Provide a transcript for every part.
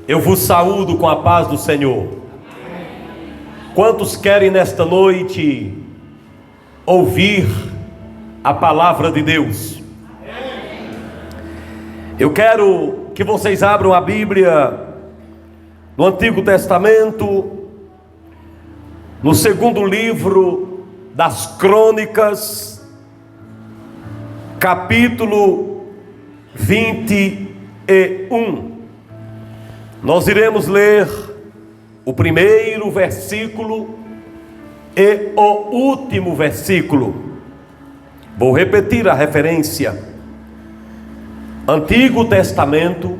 Eu vos saúdo com a paz do Senhor. Quantos querem nesta noite ouvir a palavra de Deus? Eu quero que vocês abram a Bíblia no Antigo Testamento, no segundo livro das Crônicas, capítulo 21. Nós iremos ler o primeiro versículo e o último versículo. Vou repetir a referência. Antigo Testamento,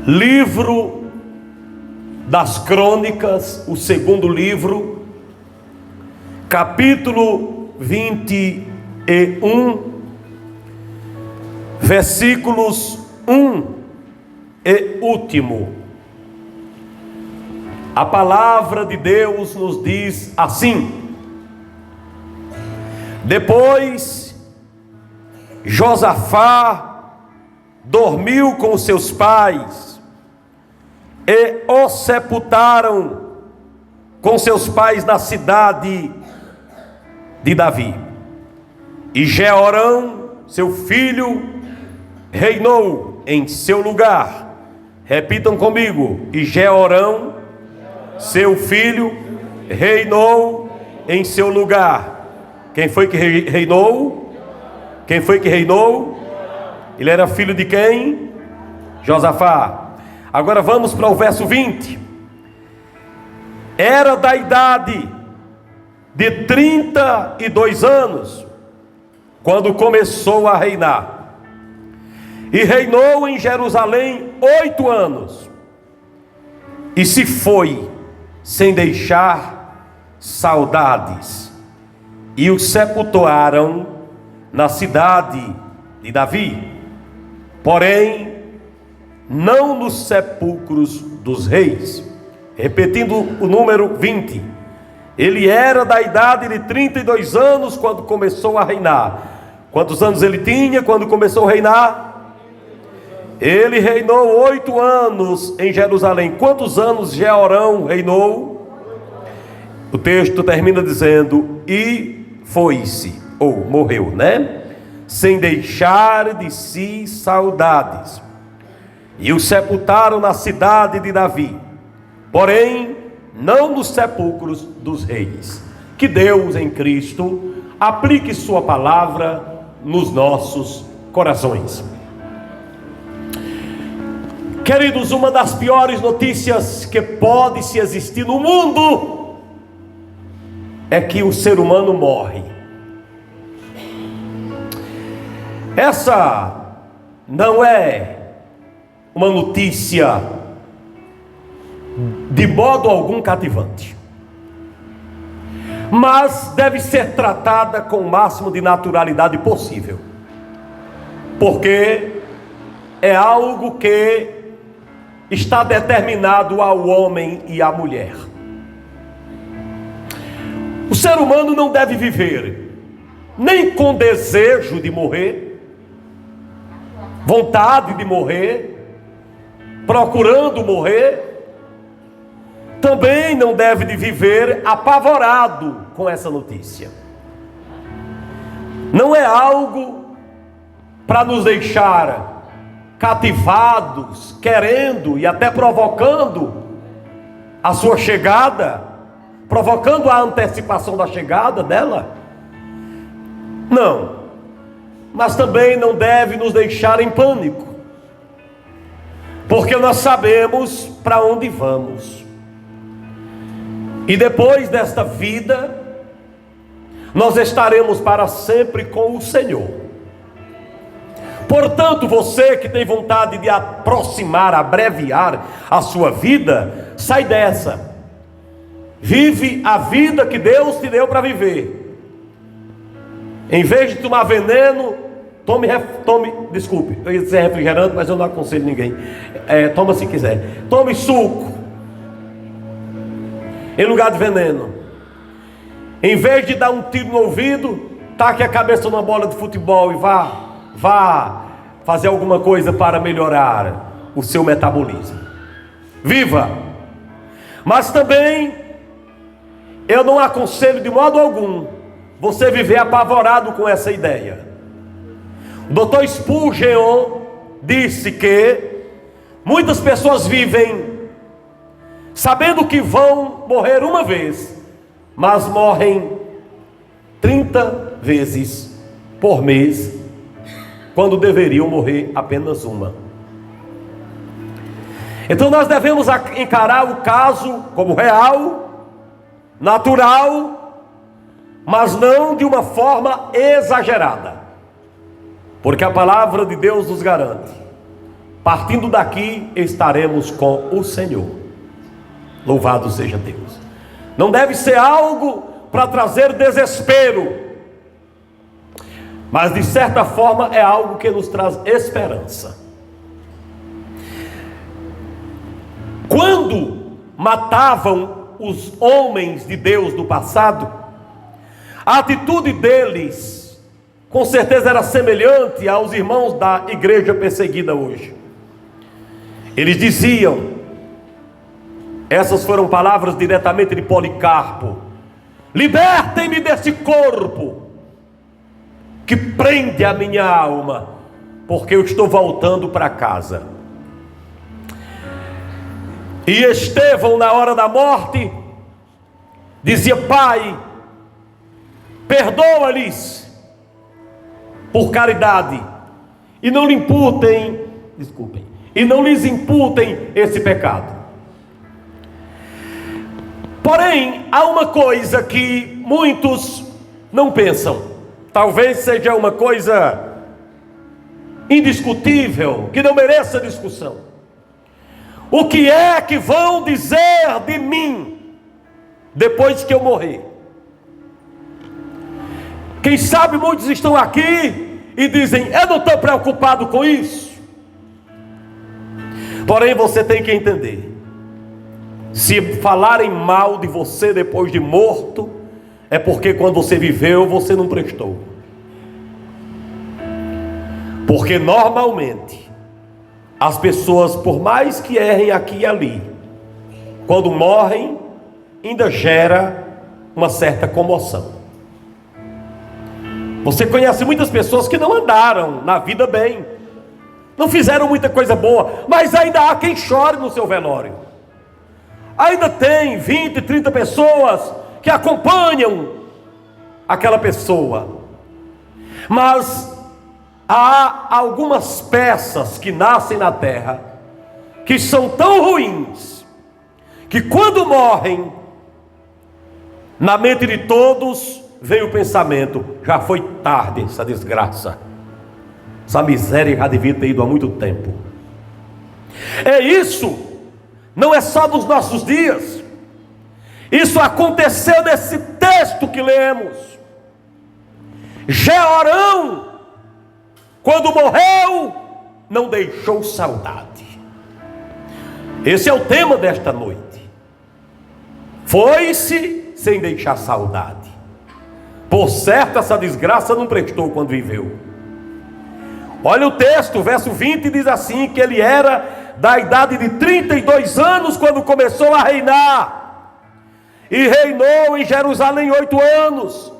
livro das Crônicas, o segundo livro, capítulo 21, versículos 1 e último. A palavra de Deus nos diz assim: depois Josafá dormiu com seus pais e o sepultaram com seus pais na cidade de Davi. E Jeorão, seu filho, reinou em seu lugar. Repitam comigo: e Jeorão, seu filho, reinou em seu lugar. Quem foi que reinou? Quem foi que reinou? Ele era filho de quem? Josafá. Agora vamos para o verso 20. Era da idade de 32 anos quando começou a reinar, e reinou em Jerusalém 8 anos, e se foi sem deixar saudades, e o sepultaram na cidade de Davi, porém não nos sepulcros dos reis. Repetindo o número 20, ele era da idade de 32 anos quando começou a reinar. Quantos anos ele tinha quando começou a reinar? Ele reinou 8 anos em Jerusalém. Quantos anos Jeorão reinou? O texto termina dizendo: e foi-se, ou morreu, né? Sem deixar de si saudades. E o sepultaram na cidade de Davi, porém não nos sepulcros dos reis. Que Deus em Cristo aplique sua palavra nos nossos corações. Queridos, uma das piores notícias que pode se existir no mundo é que o ser humano morre. Essa não é uma notícia de modo algum cativante, mas deve ser tratada com o máximo de naturalidade possível, porque é algo que está determinado ao homem e à mulher. O ser humano não deve viver nem com desejo de morrer, vontade de morrer, procurando morrer. Também não deve de viver apavorado com essa notícia. Não é algo para nos deixar cativados, querendo e até provocando a sua chegada, provocando a antecipação da chegada dela. Não, mas também não deve nos deixar em pânico, porque nós sabemos para onde vamos, e depois desta vida nós estaremos para sempre com o Senhor. Portanto, você que tem vontade de aproximar, abreviar a sua vida, sai dessa. Vive a vida que Deus te deu para viver. Em vez de tomar veneno, tome, desculpe, eu ia dizer refrigerante, mas eu não aconselho ninguém. Toma se quiser. Tome suco em lugar de veneno. Em vez de dar um tiro no ouvido, taque a cabeça numa bola de futebol e vá fazer alguma coisa para melhorar. o seu metabolismo. Viva! Mas também eu não aconselho de modo algum você viver apavorado com essa ideia. O Dr. Spurgeon disse que muitas pessoas vivem sabendo que vão morrer uma vez, mas morrem 30 vezes por mês, quando deveriam morrer apenas uma. Então nós devemos encarar o caso como real, natural, mas não de uma forma exagerada, porque a palavra de Deus nos garante: partindo daqui estaremos com o Senhor. Louvado seja Deus. Não deve ser algo para trazer desespero, mas de certa forma é algo que nos traz esperança. Quando matavam os homens de Deus do passado, a atitude deles com certeza era semelhante aos irmãos da igreja perseguida hoje. Eles diziam, essas foram palavras diretamente de Policarpo: libertem-me desse corpo que prende a minha alma, porque eu estou voltando para casa. E Estevão, na hora da morte, dizia: Pai, perdoa-lhes por caridade, e não lhe imputem, e não lhes imputem esse pecado. Porém, há uma coisa que muitos não pensam, talvez seja uma coisa indiscutível, que não mereça discussão. O que é que vão dizer de mim depois que eu morrer? Quem sabe muitos estão aqui e dizem: eu não estou preocupado com isso. Porém, você tem que entender: se falarem mal de você depois de morto, é porque quando você viveu, você não prestou. Porque normalmente as pessoas, por mais que errem aqui e ali, quando morrem, ainda gera uma certa comoção. Você conhece muitas pessoas que não andaram na vida bem, não fizeram muita coisa boa, mas ainda há quem chore no seu velório. Ainda tem 20, 30 pessoas que acompanham aquela pessoa. Mas há algumas peças que nascem na terra que são tão ruins, que quando morrem, na mente de todos vem o pensamento: já foi tarde essa desgraça, essa miséria já devia ter ido há muito tempo. É isso, não é só nos nossos dias. Isso aconteceu nesse texto que lemos. Jeorão, quando morreu, não deixou saudade. Esse é o tema desta noite. Foi-se sem deixar saudade. Por certo, essa desgraça não prestou quando viveu. Olha o texto, verso 20 diz assim: que ele era da idade de 32 anos quando começou a reinar, e reinou em Jerusalém 8 anos,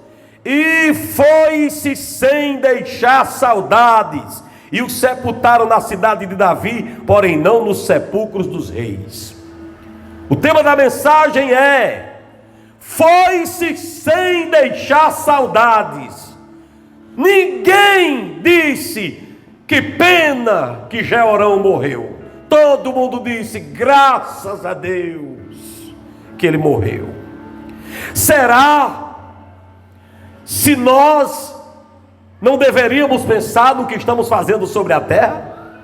e foi-se sem deixar saudades, e o sepultaram na cidade de Davi, porém não nos sepulcros dos reis. O tema da mensagem é: foi-se sem deixar saudades. Ninguém disse: que pena que Jeorão morreu. Todo mundo disse: graças a Deus que ele morreu. Será se nós não deveríamos pensar no que estamos fazendo sobre a terra?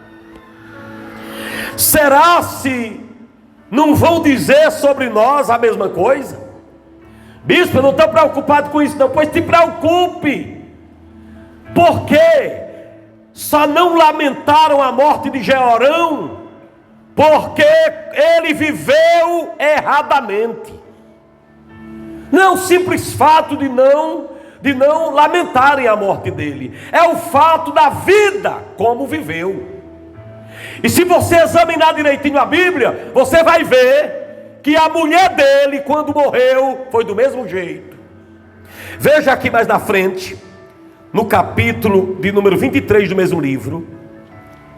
Será se não vão dizer sobre nós a mesma coisa? Bispo, eu não estou preocupado com isso não. Pois te preocupe, porque só não lamentaram a morte de Jeorão porque ele viveu erradamente. Não é o simples fato de não lamentarem a morte dele, é o fato da vida como viveu. E se você examinar direitinho a Bíblia, você vai ver que a mulher dele, quando morreu, foi do mesmo jeito. Veja aqui mais na frente, no capítulo de número 23 do mesmo livro,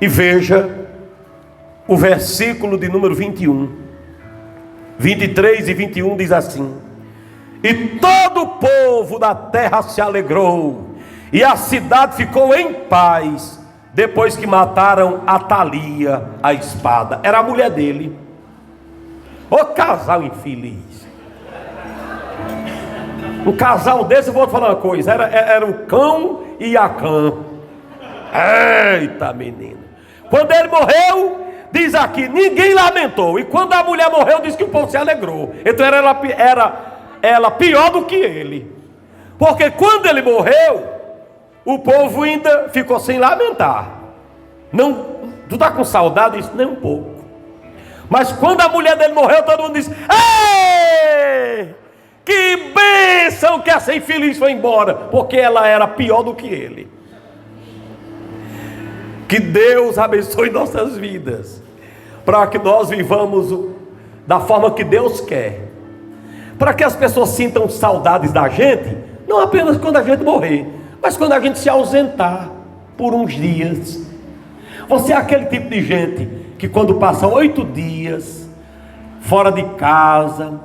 e veja o versículo de número 21. 23 e 21 diz assim: e todo o povo da terra se alegrou, e a cidade ficou em paz, depois que mataram Atalia a espada. Era a mulher dele. Ô casal infeliz. Um casal desse, eu vou te falar uma coisa, era o cão e a cã. Eita menino. Quando ele morreu, diz aqui, ninguém lamentou. E quando a mulher morreu, diz que o povo se alegrou. Então era ela pior do que ele. Porque quando ele morreu, o povo ainda ficou sem lamentar. Não, tu está com saudade? Isso nem um pouco. Mas quando a mulher dele morreu, todo mundo disse: ei, que bênção que essa infeliz foi embora. Porque ela era pior do que ele. Que Deus abençoe nossas vidas, para que nós vivamos da forma que Deus quer, para que as pessoas sintam saudades da gente, não apenas quando a gente morrer, mas quando a gente se ausentar por uns dias. Você é aquele tipo de gente que quando passa 8 dias fora de casa,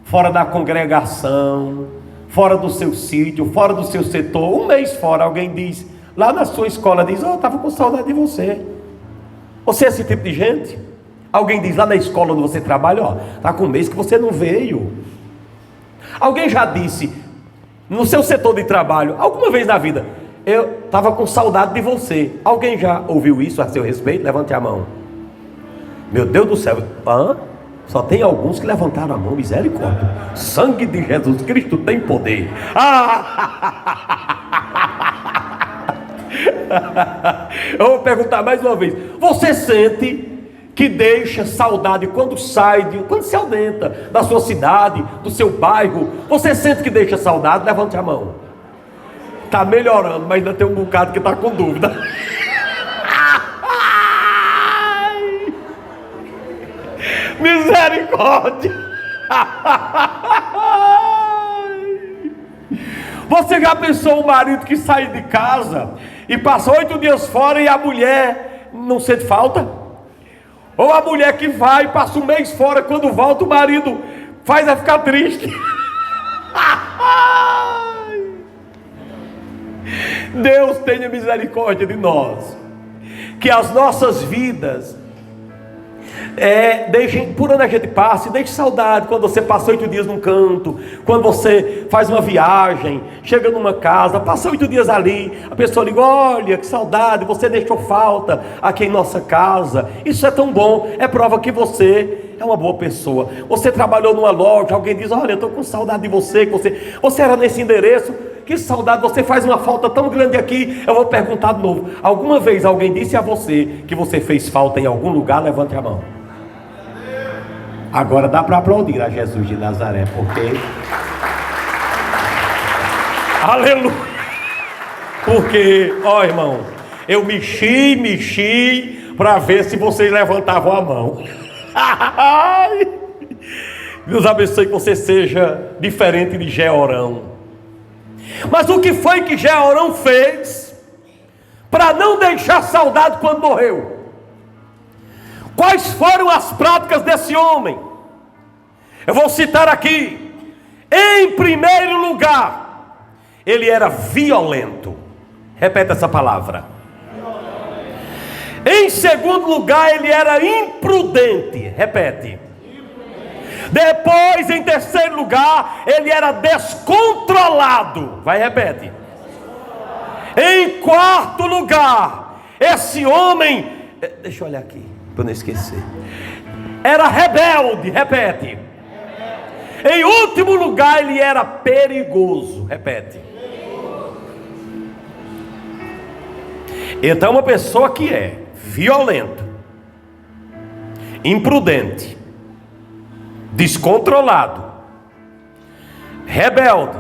fora da congregação, fora do seu sítio, fora do seu setor, 1 mês fora, alguém diz, lá na sua escola, diz: eu estava com saudade de você. Você é esse tipo de gente? Alguém diz lá na escola onde você trabalha: ó, está com 1 mês que você não veio. Alguém já disse no seu setor de trabalho, alguma vez na vida: eu estava com saudade de você. Alguém já ouviu isso a seu respeito? Levante a mão. Meu Deus do céu. Só tem alguns que levantaram a mão. Misericórdia. Sangue de Jesus Cristo tem poder. Eu vou perguntar mais uma vez: você sente que deixa saudade quando quando se ausenta da sua cidade, do seu bairro? Você sente que deixa saudade? Levante a mão. Está melhorando, mas ainda tem um bocado que está com dúvida. Misericórdia. Você já pensou o marido que sai de casa e passa 8 dias fora e a mulher não sente falta? Ou a mulher que vai e passa 1 mês fora, quando volta o marido faz ela ficar triste? Deus tenha misericórdia de nós, que as nossas vidas deixem, por onde a gente passe, deixe saudade. Quando você passa 8 dias num canto, quando você faz uma viagem, chega numa casa, passa 8 dias ali, a pessoa liga: olha, que saudade, você deixou falta aqui em nossa casa. Isso é tão bom, é prova que você é uma boa pessoa. Você trabalhou numa loja, alguém diz: olha, eu estou com saudade de você, você era nesse endereço, que saudade, você faz uma falta tão grande aqui. Eu vou perguntar de novo: alguma vez alguém disse a você que você fez falta em algum lugar? Levante a mão. Agora dá para aplaudir a Jesus de Nazaré, porque aleluia. Porque, ó irmão, eu mexi para ver se vocês levantavam a mão. Deus abençoe que você seja diferente de Jeorão. Mas o que foi que Jeorão fez para não deixar saudade quando morreu? Quais foram as práticas desse homem? Eu vou citar aqui. Em primeiro lugar, ele era violento. Repete essa palavra. Em segundo lugar, ele era imprudente. Repete. Depois, em terceiro lugar, ele era descontrolado. Vai, repete. Em quarto lugar, esse homem, deixa eu olhar aqui para não esquecer, era rebelde. Repete. Em último lugar, ele era perigoso. Repete. Então, uma pessoa que é violento, imprudente, descontrolado, rebelde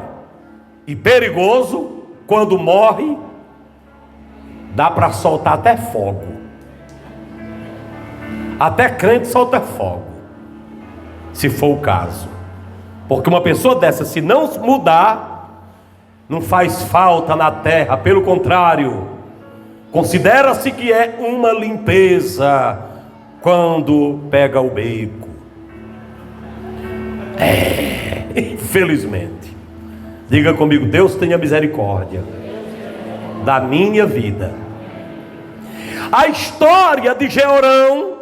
e perigoso, quando morre, dá para soltar até fogo. Até crente solta fogo, se for o caso. Porque uma pessoa dessa, se não mudar, não faz falta na terra. Pelo contrário, considera-se que é uma limpeza quando pega o beco. Infelizmente. Diga comigo: Deus tenha misericórdia da minha vida. A história de Jeorão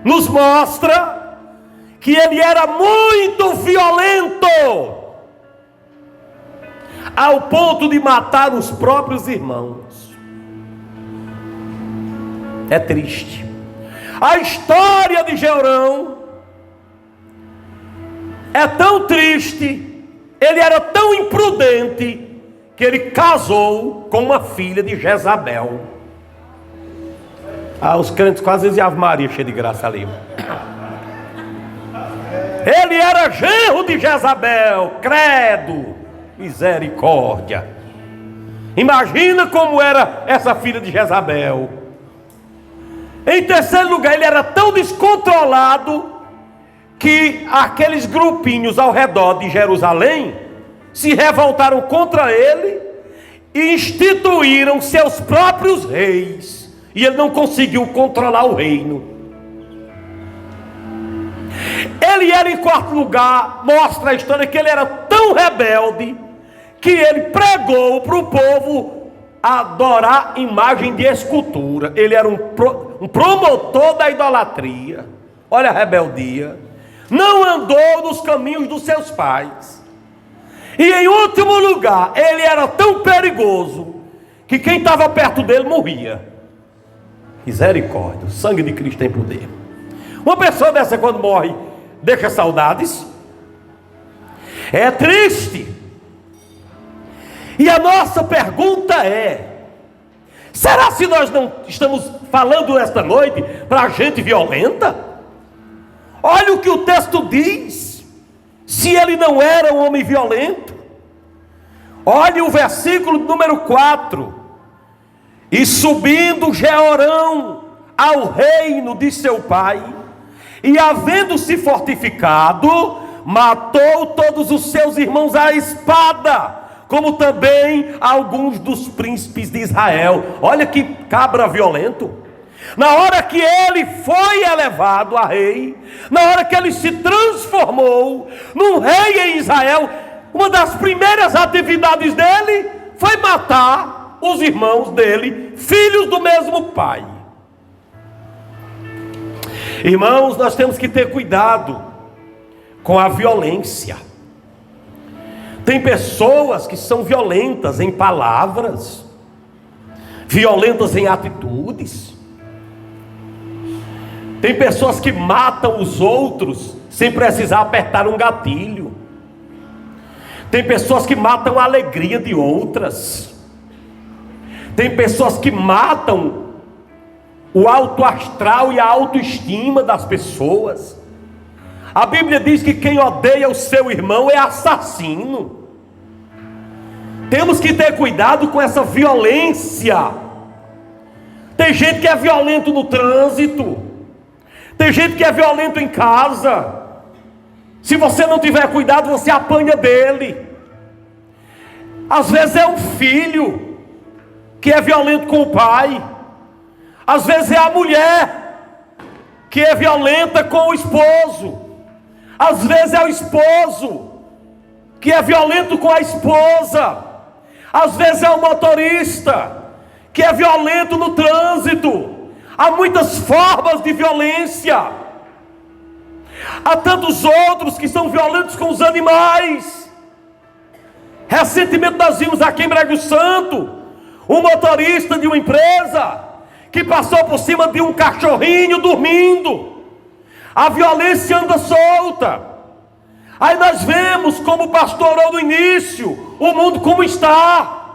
nos mostra que ele era muito violento, ao ponto de matar os próprios irmãos. É triste. A história de Jeorão é tão triste, ele era tão imprudente, que ele casou com uma filha de Jezabel. Os crentes quase dizem Ave Maria, cheia de graça ali. Ele era genro de Jezabel, credo, misericórdia. Imagina como era essa filha de Jezabel. Em terceiro lugar, ele era tão descontrolado que aqueles grupinhos ao redor de Jerusalém se revoltaram contra ele e instituíram seus próprios reis. E ele não conseguiu controlar o reino. Ele era, em quarto lugar, mostra a história que ele era tão rebelde que ele pregou para o povo adorar imagem de escultura. Ele era um promotor da idolatria. Olha a rebeldia. Não andou nos caminhos dos seus pais. E em último lugar, ele era tão perigoso que quem estava perto dele morria. Misericórdia, o sangue de Cristo tem poder. Uma pessoa dessa, quando morre, deixa saudades. É triste. E a nossa pergunta é: será se nós não estamos falando esta noite para gente violenta? Olha o que o texto diz. Se ele não era um homem violento. Olha o versículo número 4. E subindo Jeorão ao reino de seu pai, e havendo-se fortificado, matou todos os seus irmãos à espada, como também alguns dos príncipes de Israel. Olha que cabra violento. Na hora que ele foi elevado a rei, na hora que ele se transformou num rei em Israel, uma das primeiras atividades dele foi matar os irmãos dele, filhos do mesmo pai. Irmãos, nós temos que ter cuidado com a violência. Tem pessoas que são violentas em palavras, violentas em atitudes. Tem pessoas que matam os outros sem precisar apertar um gatilho. Tem pessoas que matam a alegria de outras. Tem pessoas que matam o alto astral e a autoestima das pessoas. A Bíblia diz que quem odeia o seu irmão é assassino. Temos que ter cuidado com essa violência. Tem gente que é violento no trânsito. Tem gente que é violento em casa. Se você não tiver cuidado, você apanha dele. Às vezes é um filho que é violento com o pai. Às vezes é a mulher que é violenta com o esposo. Às vezes é o esposo que é violento com a esposa. Às vezes é o motorista que é violento no trânsito. Há muitas formas de violência. Há tantos outros que são violentos com os animais. Recentemente nós vimos aqui em Brejo Santo um motorista de uma empresa que passou por cima de um cachorrinho dormindo. A violência anda solta. Aí nós vemos, como o pastor orou no início, o mundo como está.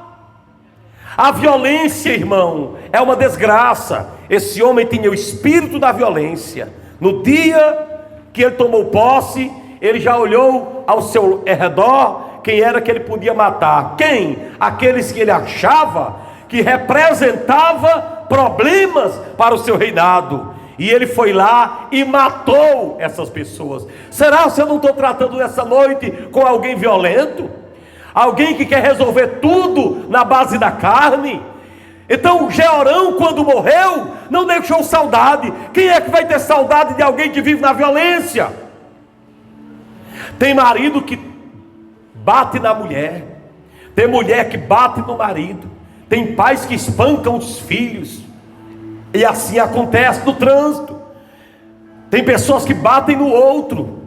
A violência, irmão, é uma desgraça. Esse homem tinha o espírito da violência. No dia que ele tomou posse, ele já olhou ao seu redor quem era que ele podia matar. Quem? Aqueles que ele achava que representava problemas para o seu reinado. e ele foi lá e matou essas pessoas. Será que eu não estou tratando nessa noite com alguém violento? Alguém que quer resolver tudo na base da carne? Então Jeorão, quando morreu, não deixou saudade. Quem é que vai ter saudade de alguém que vive na violência? Tem marido que bate na mulher, tem mulher que bate no marido, tem pais que espancam os filhos, e assim acontece no trânsito. Tem pessoas que batem no outro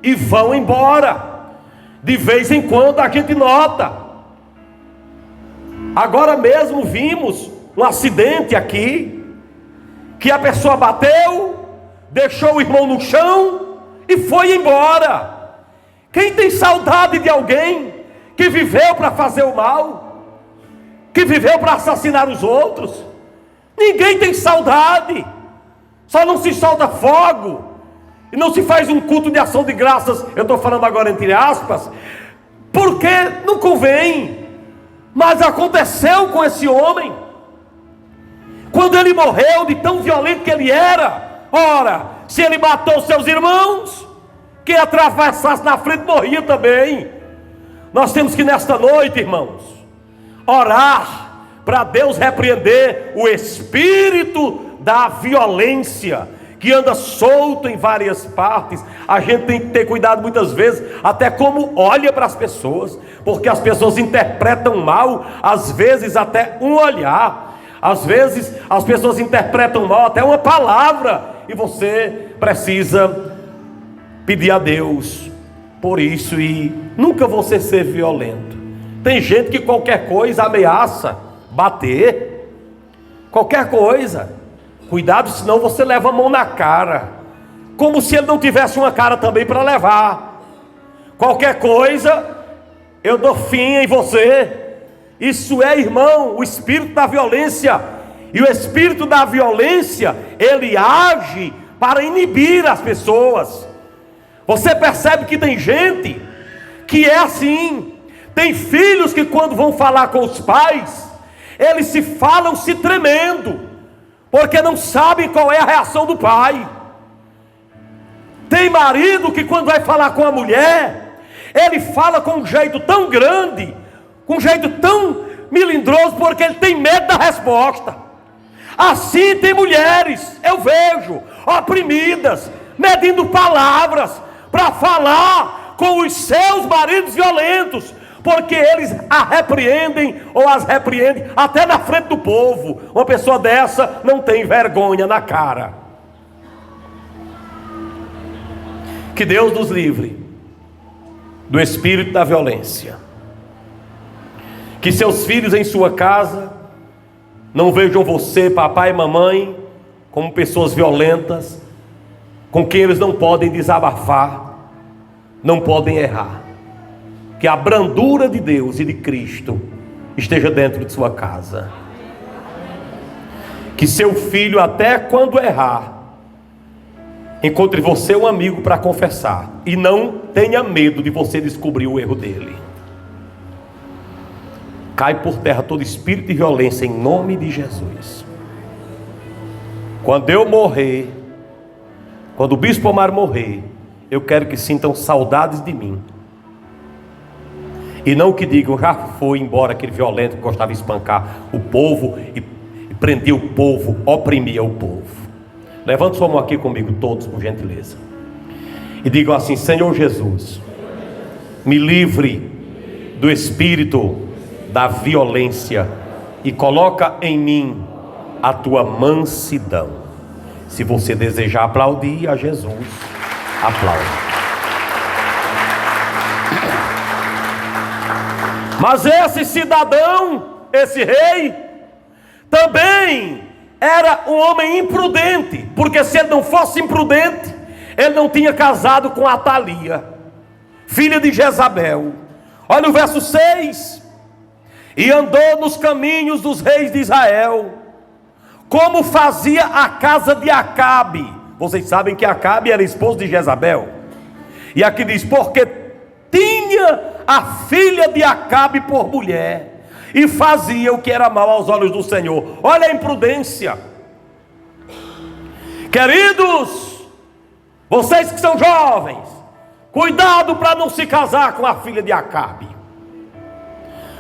e vão embora. De vez em quando a gente nota. Agora mesmo vimos um acidente aqui, que a pessoa bateu, deixou o irmão no chão e foi embora. Quem tem saudade de alguém que viveu para fazer o mal, que viveu para assassinar os outros? Ninguém tem saudade. Só não se solta fogo e não se faz um culto de ação de graças, eu estou falando agora entre aspas, porque não convém. Mas aconteceu com esse homem, quando ele morreu, de tão violento que ele era. Ora, se ele matou seus irmãos, quem atravessasse na frente morria também. Nós temos que nesta noite, irmãos, orar para Deus repreender o espírito da violência que anda solto em várias partes. A gente tem que ter cuidado muitas vezes, até como olha para as pessoas, porque as pessoas interpretam mal, às vezes até um olhar, às vezes as pessoas interpretam mal até uma palavra, e você precisa pedir a Deus por isso, e nunca você ser violento. Tem gente que qualquer coisa ameaça bater, qualquer coisa. Cuidado, senão você leva a mão na cara, como se ele não tivesse uma cara também para levar. Qualquer coisa, eu dou fim em você. Isso é, irmão, o espírito da violência. E o espírito da violência, ele age para inibir as pessoas. Você percebe que tem gente que é assim. Tem filhos que quando vão falar com os pais, eles se falam se tremendo, porque não sabem qual é a reação do pai. Tem marido que quando vai falar com a mulher, ele fala com um jeito tão grande, com um jeito tão melindroso, porque ele tem medo da resposta. Assim tem mulheres, eu vejo, oprimidas, medindo palavras para falar com os seus maridos violentos, porque eles a repreendem ou as repreendem até na frente do povo. Uma pessoa dessa não tem vergonha na cara. Que Deus nos livre do espírito da violência. Que seus filhos em sua casa não vejam você, papai e mamãe, como pessoas violentas, com quem eles não podem desabafar, não podem errar. Que a brandura de Deus e de Cristo esteja dentro de sua casa. Que seu filho, até quando errar, encontre você um amigo para confessar, e não tenha medo de você descobrir o erro dele. Cai por terra todo espírito de violência em nome de Jesus. Quando eu morrer, quando o bispo Omar morrer, eu quero que sintam saudades de mim, e não que digam, já foi embora aquele violento que gostava de espancar o povo e prendia o povo, oprimia o povo. Levante sua mão aqui comigo, todos, por gentileza, e digam assim: Senhor Jesus, me livre do espírito da violência e coloca em mim a tua mansidão. Se você desejar aplaudir a Jesus, aplaude. Mas esse cidadão, esse rei, também era um homem imprudente, porque se ele não fosse imprudente, ele não tinha casado com Atalia, filha de Jezabel. Olha o verso 6: e andou nos caminhos dos reis de Israel, como fazia a casa de Acabe. Vocês sabem que Acabe era esposo de Jezabel. E aqui diz: porque tinha a filha de Acabe por mulher, e fazia o que era mal aos olhos do Senhor. Olha a imprudência. Queridos, vocês que são jovens, cuidado para não se casar com a filha de Acabe,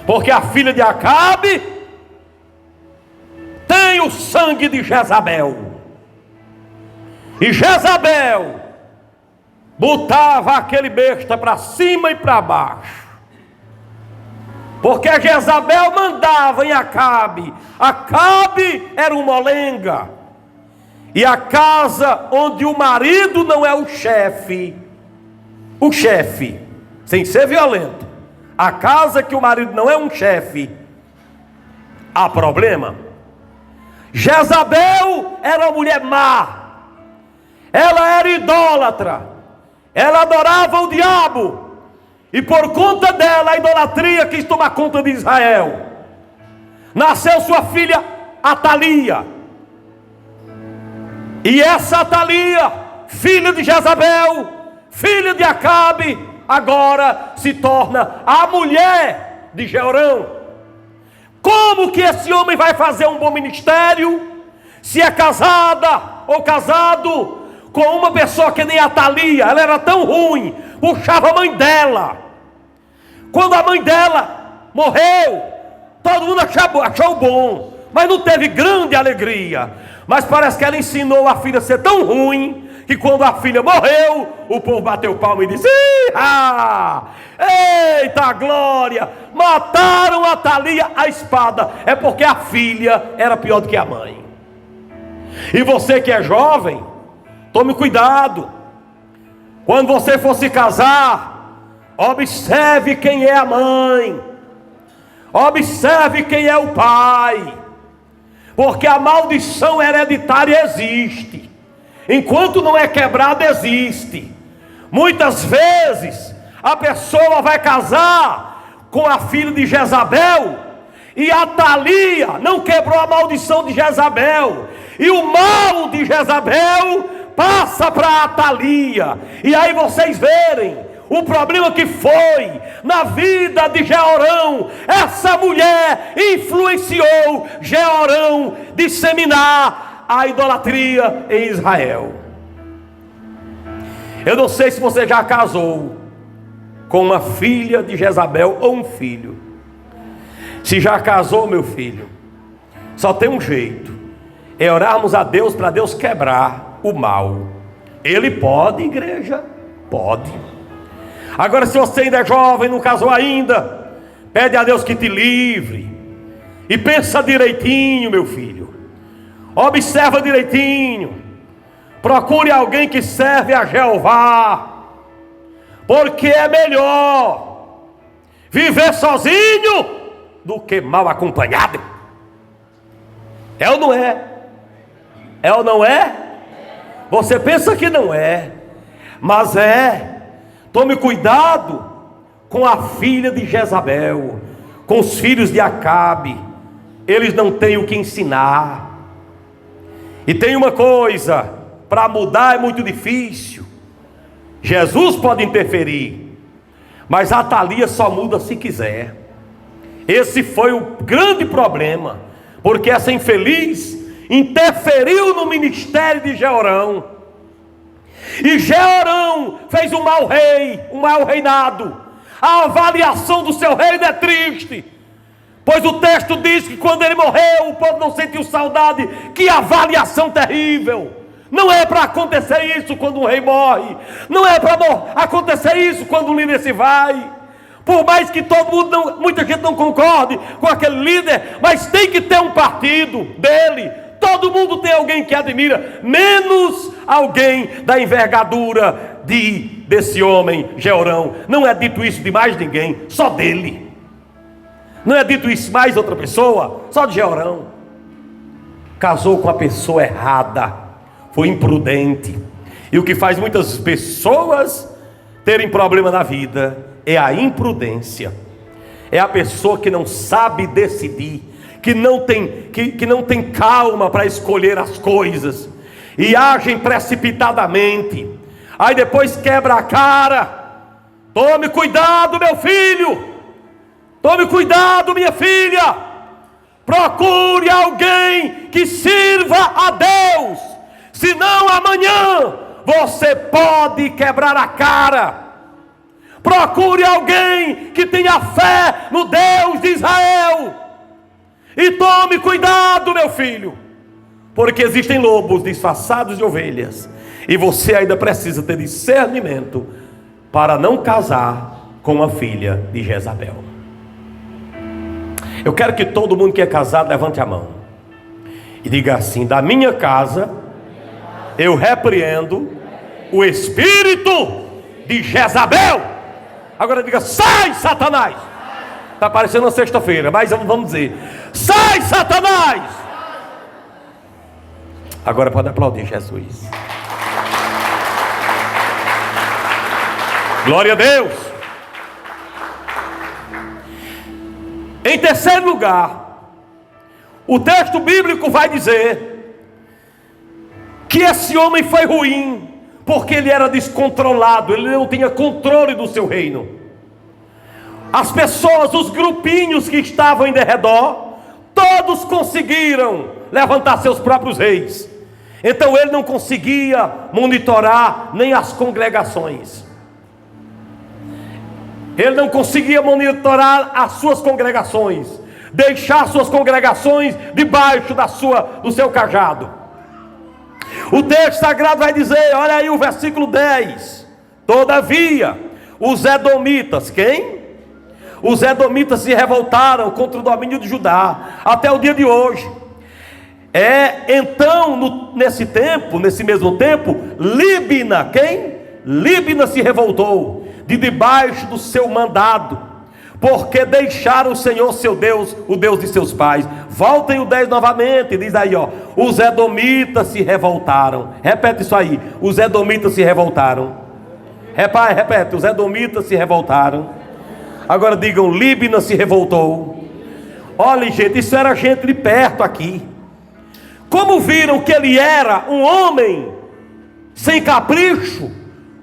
porque a filha de Acabe tem o sangue de Jezabel, e Jezabel botava aquele besta para cima e para baixo, porque Jezabel mandava em Acabe. Acabe era um molenga, e a casa onde o marido não é o chefe, sem ser violento, a casa que o marido não é um chefe, há problema. Jezabel era uma mulher má, ela era idólatra, ela adorava o diabo, e por conta dela a idolatria quis tomar conta de Israel. Nasceu sua filha Atalia, e essa Atalia, filha de Jezabel, filha de Acabe, agora se torna a mulher de Jeorão. Como que esse homem vai fazer um bom ministério se é casada ou casado com uma pessoa que nem Atalia? Ela era tão ruim, puxava a mãe dela. Quando a mãe dela morreu, todo mundo achou bom, mas não teve grande alegria. Mas parece que ela ensinou a filha a ser tão ruim, que quando a filha morreu, o povo bateu palma e disse: eita glória, mataram a Atalia à espada. É porque a filha era pior do que a mãe. E você que é jovem, tome cuidado. Quando você for se casar, observe quem é a mãe, observe quem é o pai, porque a maldição hereditária existe. Enquanto não é quebrada, existe. Muitas vezes a pessoa vai casar com a filha de Jezabel, e Atalia não quebrou a maldição de Jezabel, e o mal de Jezabel passa para Atalia. E aí vocês verem o problema que foi na vida de Jeorão. Essa mulher influenciou Jeorão disseminar a idolatria em Israel. Eu não sei se você já casou com uma filha de Jezabel ou um filho. Se já casou, meu filho, só tem um jeito: é orarmos a Deus para Deus quebrar o mal. Ele pode, igreja? Pode. Agora, se você ainda é jovem, não casou ainda, pede a Deus que te livre. E pensa direitinho, meu filho. Observa direitinho. Procure alguém que serve a Jeová, porque é melhor viver sozinho do que mal acompanhado. É ou não é? É ou não é? Você pensa que não é, mas é. Tome cuidado com a filha de Jezabel, com os filhos de Acabe. Eles não têm o que ensinar. E tem uma coisa: para mudar é muito difícil. Jesus pode interferir, mas a Atalia só muda se quiser. Esse foi o grande problema, porque essa infeliz interferiu no ministério de Jeorão, e Jeorão fez um mau rei, um mau reinado. A avaliação do seu reino é triste, pois o texto diz que quando ele morreu, o povo não sentiu saudade. Que avaliação terrível! Não é para acontecer isso quando um rei morre, não é para acontecer isso quando um líder se vai. Por mais que todo mundo muita gente não concorde com aquele líder, mas tem que ter um partido dele. Todo mundo tem alguém que admira, menos alguém da envergadura desse homem, Jeorão. Não é dito isso de mais ninguém, só dele. Não é dito isso mais outra pessoa, só de Jeorão. Casou com a pessoa errada, foi imprudente. E o que faz muitas pessoas terem problema na vida é a imprudência. É a pessoa que não sabe decidir, que não tem calma para escolher as coisas, e agem precipitadamente, aí depois quebra a cara. Tome cuidado, meu filho, tome cuidado, minha filha. Procure alguém que sirva a Deus. senão amanhã você pode quebrar a cara. Procure alguém que tenha fé no Deus de Israel. E tome cuidado, meu filho, porque existem lobos disfarçados de ovelhas. E você ainda precisa ter discernimento para não casar com a filha de Jezabel. Eu quero que todo mundo que é casado levante a mão e diga assim: da minha casa eu repreendo o espírito de Jezabel. Agora diga: sai, Satanás. Está parecendo uma sexta-feira, mas vamos dizer: sai, Satanás. Agora pode aplaudir Jesus. Glória a Deus. Em terceiro lugar, o texto bíblico vai dizer que esse homem foi ruim porque ele era descontrolado, ele não tinha controle do seu reino. As pessoas, os grupinhos que estavam em derredor, todos conseguiram levantar seus próprios reis. Então ele não conseguia monitorar nem as congregações. Ele não conseguia monitorar as suas congregações, deixar suas congregações debaixo do seu cajado. O texto sagrado vai dizer, olha aí o versículo 10: todavia, os edomitas, quem? Os edomitas se revoltaram contra o domínio de Judá, até o dia de hoje. Então, nesse mesmo tempo, Líbina, quem? Líbina se revoltou de debaixo do seu mandado, porque deixaram o Senhor seu Deus, o Deus de seus pais. Voltem o 10 novamente, diz aí, ó: os edomitas se revoltaram. Repete isso aí: os edomitas se revoltaram. Repete: os edomitas se revoltaram. Agora digam: Líbina se revoltou. Olha, gente, isso era gente de perto aqui. Como viram que ele era um homem sem capricho,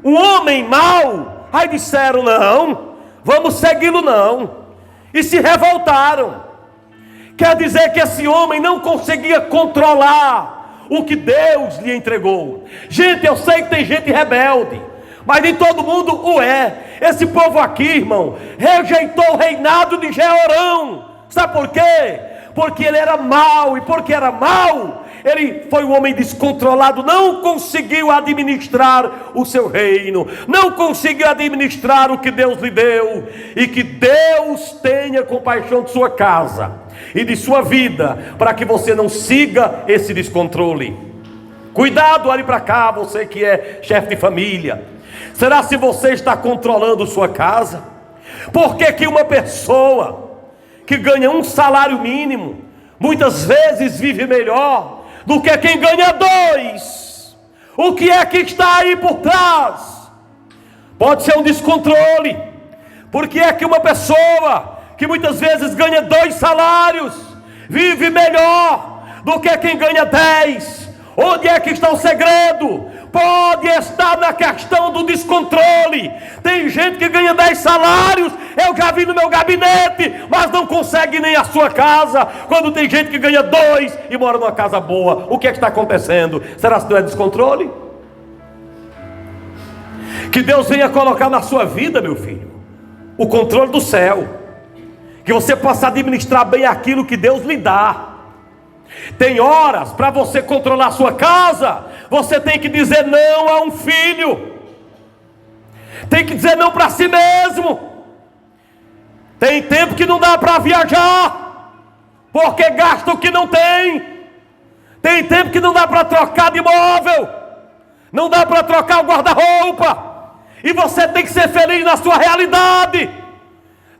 um homem mau, aí disseram: não, vamos segui-lo não. E se revoltaram. Quer dizer que esse homem não conseguia controlar o que Deus lhe entregou. Gente, eu sei que tem gente rebelde, mas nem todo mundo o é. Esse povo aqui, irmão, rejeitou o reinado de Jeorão. Sabe por quê? Porque ele era mau, e porque era mau, ele foi um homem descontrolado, não conseguiu administrar o seu reino, não conseguiu administrar o que Deus lhe deu. E que Deus tenha compaixão de sua casa e de sua vida, para que você não siga esse descontrole. Cuidado, olhe para cá, você que é chefe de família. Será se você está controlando sua casa? Por que que uma pessoa que ganha um salário mínimo muitas vezes vive melhor do que quem ganha 2? O que é que está aí por trás? Pode ser um descontrole. Por que é que uma pessoa que muitas vezes ganha 2 salários vive melhor do que quem ganha 10? Onde é que está o segredo? Pode estar na questão do descontrole. Tem gente que ganha 10 salários, eu já vi no meu gabinete, mas não consegue nem a sua casa. Quando tem gente que ganha 2 e mora numa casa boa, o que é que está acontecendo? Será que não é descontrole? Que Deus venha colocar na sua vida, meu filho, o controle do céu, que você possa administrar bem aquilo que Deus lhe dá. Tem horas para você controlar a sua casa, você tem que dizer não a um filho, tem que dizer não para si mesmo. Tem tempo que não dá para viajar, porque gasta o que não tem. Tem tempo que não dá para trocar de imóvel, não dá para trocar o guarda-roupa, e você tem que ser feliz na sua realidade.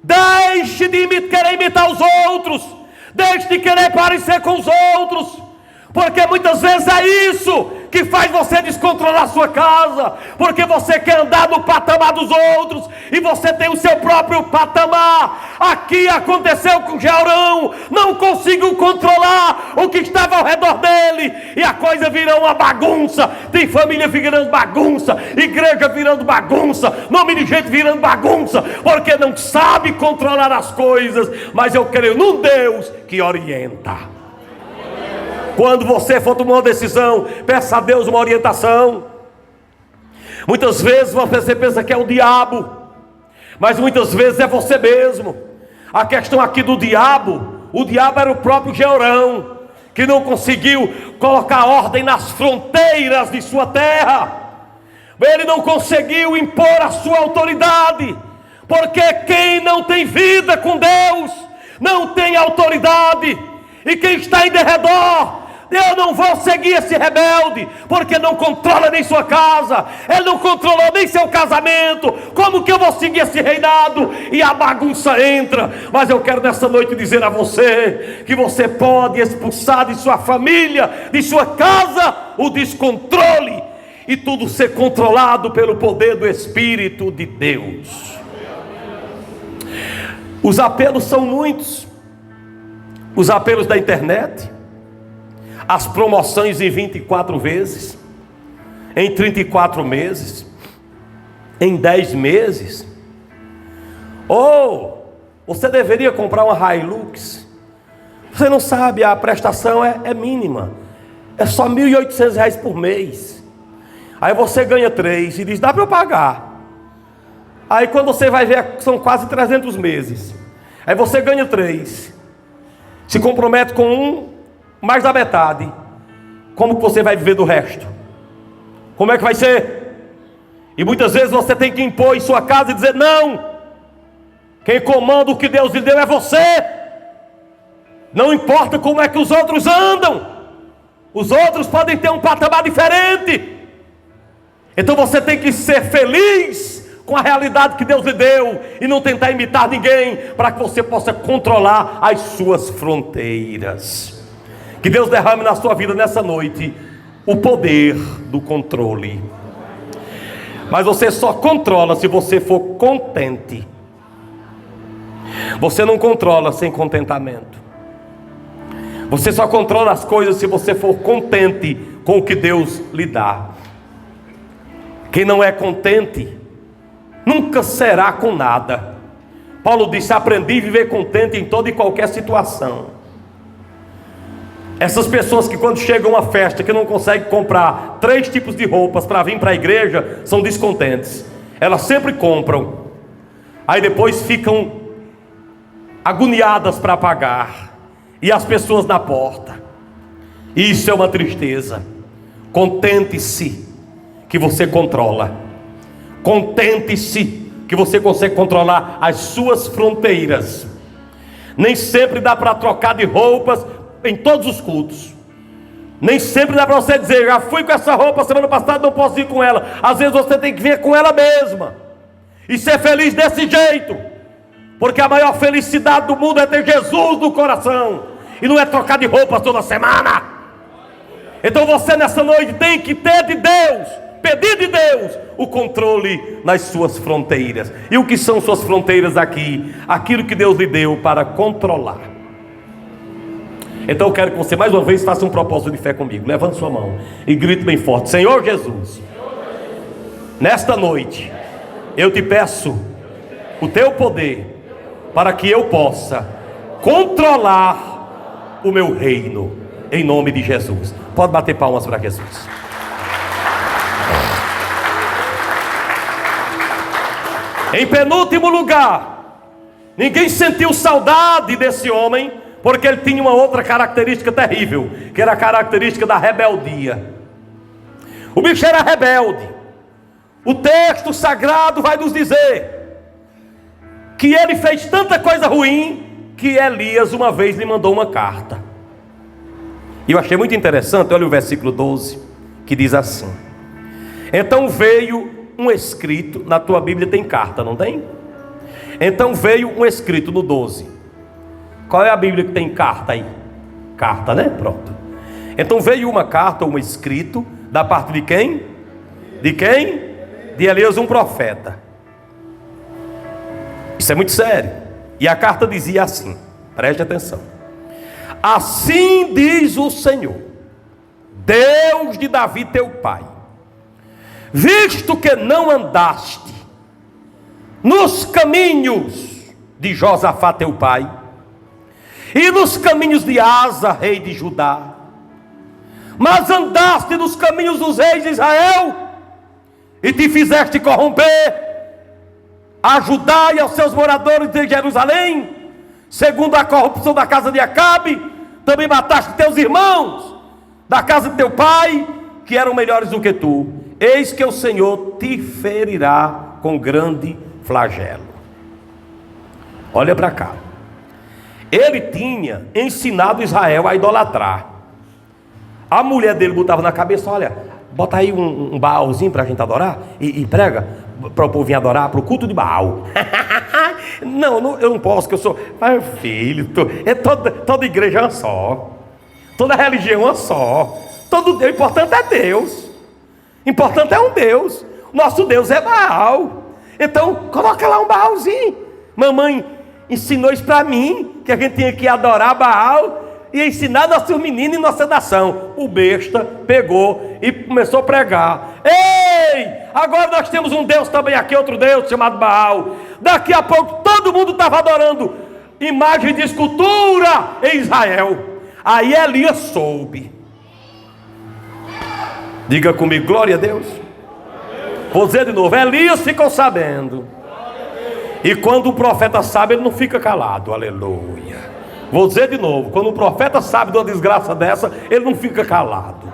Deixe de querer imitar os outros, deixe de querer parecer com os outros, porque muitas vezes é isso que faz você descontrolar a sua casa, porque você quer andar no patamar dos outros, e você tem o seu próprio patamar. Aqui aconteceu com Jeorão, não conseguiu controlar o que estava ao redor dele, e a coisa virou uma bagunça. Tem família virando bagunça, igreja virando bagunça, nome de gente virando bagunça, porque não sabe controlar as coisas. Mas eu creio num Deus que orienta. Quando você for tomar uma decisão, peça a Deus uma orientação. Muitas vezes você pensa que é o diabo, mas muitas vezes é você mesmo. A questão aqui do diabo, o diabo era o próprio Jeorão, que não conseguiu colocar ordem nas fronteiras de sua terra. Ele não conseguiu impor a sua autoridade, porque quem não tem vida com Deus, não tem autoridade. E quem está em derredor, eu não vou seguir esse rebelde, porque não controla nem sua casa, ele não controlou nem seu casamento. Como que eu vou seguir esse reinado? E a bagunça entra. Mas eu quero nessa noite dizer a você, que você pode expulsar de sua família, de sua casa, o descontrole, e tudo ser controlado pelo poder do Espírito de Deus. Os apelos são muitos. Os apelos da internet, as promoções em 24 vezes, em 34 meses, em 10 meses. Ou você deveria comprar uma Hilux. Você não sabe, a prestação é mínima, é só R$ 1.800 por mês. Aí você ganha 3 e diz, dá para eu pagar. Aí quando você vai ver, são quase 300 meses. Aí você ganha 3, se compromete com mais da metade. Como que você vai viver do resto? Como é que vai ser? E muitas vezes você tem que impor em sua casa e dizer, não, quem comanda o que Deus lhe deu é você. Não importa como é que os outros andam, os outros podem ter um patamar diferente. Então você tem que ser feliz com a realidade que Deus lhe deu, e não tentar imitar ninguém, para que você possa controlar as suas fronteiras. Que Deus derrame na sua vida nessa noite o poder do controle. Mas você só controla se você for contente. Você não controla sem contentamento. Você só controla as coisas se você for contente com o que Deus lhe dá. Quem não é contente nunca será com nada. Paulo disse, aprendi a viver contente em toda e qualquer situação. Essas pessoas que quando chegam a uma festa, que não conseguem comprar 3 tipos de roupas para vir para a igreja, são descontentes. Elas sempre compram, aí depois ficam agoniadas para pagar, e as pessoas na porta. Isso é uma tristeza. Contente-se que você controla. Contente-se que você consegue controlar as suas fronteiras. Nem sempre dá para trocar de roupas em todos os cultos. Nem sempre dá para você dizer, já fui com essa roupa semana passada, não posso ir com ela. Às vezes você tem que vir com ela mesma e ser feliz desse jeito, porque a maior felicidade do mundo é ter Jesus no coração, e não é trocar de roupas toda semana. Então você nessa noite tem que ter de Deus, pedir de Deus o controle nas suas fronteiras. E o que são suas fronteiras aqui? Aquilo que Deus lhe deu para controlar. Então eu quero que você mais uma vez faça um propósito de fé comigo. Levante sua mão e grite bem forte: Senhor Jesus, nesta noite eu te peço o teu poder para que eu possa controlar o meu reino, em nome de Jesus. Pode bater palmas para Jesus. Em penúltimo lugar, ninguém sentiu saudade desse homem, porque ele tinha uma outra característica terrível, que era a característica da rebeldia. O bicho era rebelde. O texto sagrado vai nos dizer que ele fez tanta coisa ruim, que Elias uma vez lhe mandou uma carta. E eu achei muito interessante, olha o versículo 12, que diz assim: então veio um escrito, na tua Bíblia tem carta, não tem? Então veio um escrito no 12. Qual é a Bíblia que tem carta aí? Carta, né? Pronto. Então veio uma carta, um escrito, da parte de quem? De quem? De Elias, um profeta. Isso é muito sério. E a carta dizia assim, preste atenção: assim diz o Senhor, Deus de Davi teu pai, visto que não andaste nos caminhos de Josafá teu pai, e nos caminhos de Asa, rei de Judá, mas andaste nos caminhos dos reis de Israel, e te fizeste corromper a Judá e aos seus moradores de Jerusalém, segundo a corrupção da casa de Acabe. Também mataste teus irmãos da casa de teu pai, que eram melhores do que tu. Eis que o Senhor te ferirá com grande flagelo. Olha para cá. Ele tinha ensinado Israel a idolatrar. A mulher dele botava na cabeça: olha, bota aí um Baalzinho para a gente adorar, e prega para o povo vir adorar, para o culto de Baal. Não, eu não posso, que eu sou... Mas filho, toda igreja é uma só, toda religião é uma só, todo Deus, importante é Deus, importante é um Deus. Nosso Deus é Baal. Então coloca lá um Baalzinho. Mamãe ensinou isso para mim, que a gente tinha que adorar Baal e ensinar nossos meninos em nossa nação. O besta pegou e começou a pregar: ei, agora nós temos um Deus também aqui, outro Deus chamado Baal. Daqui a pouco todo mundo estava adorando imagem de escultura em Israel. Aí Elias soube. Diga comigo, glória a Deus. Vou dizer de novo: Elias ficou sabendo. E quando o profeta sabe, ele não fica calado. Aleluia. Vou dizer de novo: quando o profeta sabe de uma desgraça dessa, ele não fica calado.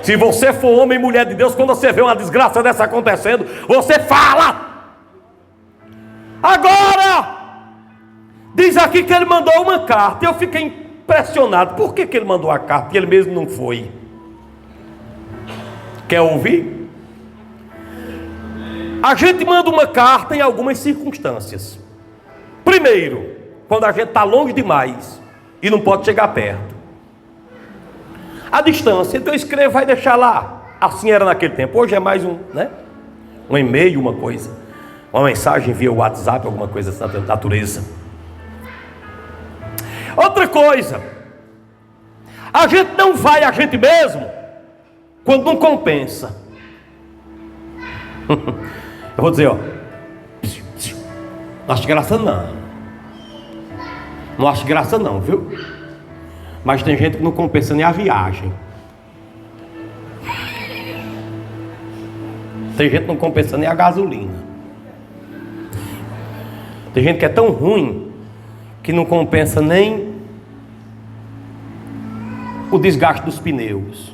Se você for homem e mulher de Deus, quando você vê uma desgraça dessa acontecendo, você fala. Agora, diz aqui que ele mandou uma carta. Eu fiquei impressionado. Por que ele mandou a carta e ele mesmo não foi? Quer ouvir? A gente manda uma carta em algumas circunstâncias. Primeiro, quando a gente está longe demais e não pode chegar perto. A distância, então escreva, vai deixar lá. Assim era naquele tempo. Hoje é mais um e-mail, uma coisa, uma mensagem via WhatsApp, alguma coisa dessa natureza. Outra coisa, a gente não vai a gente mesmo quando não compensa. Eu vou dizer, não acho graça não acho graça não, viu? Mas tem gente que não compensa nem a viagem. Tem gente que não compensa nem a gasolina. Tem gente que é tão ruim que não compensa nem o desgaste dos pneus.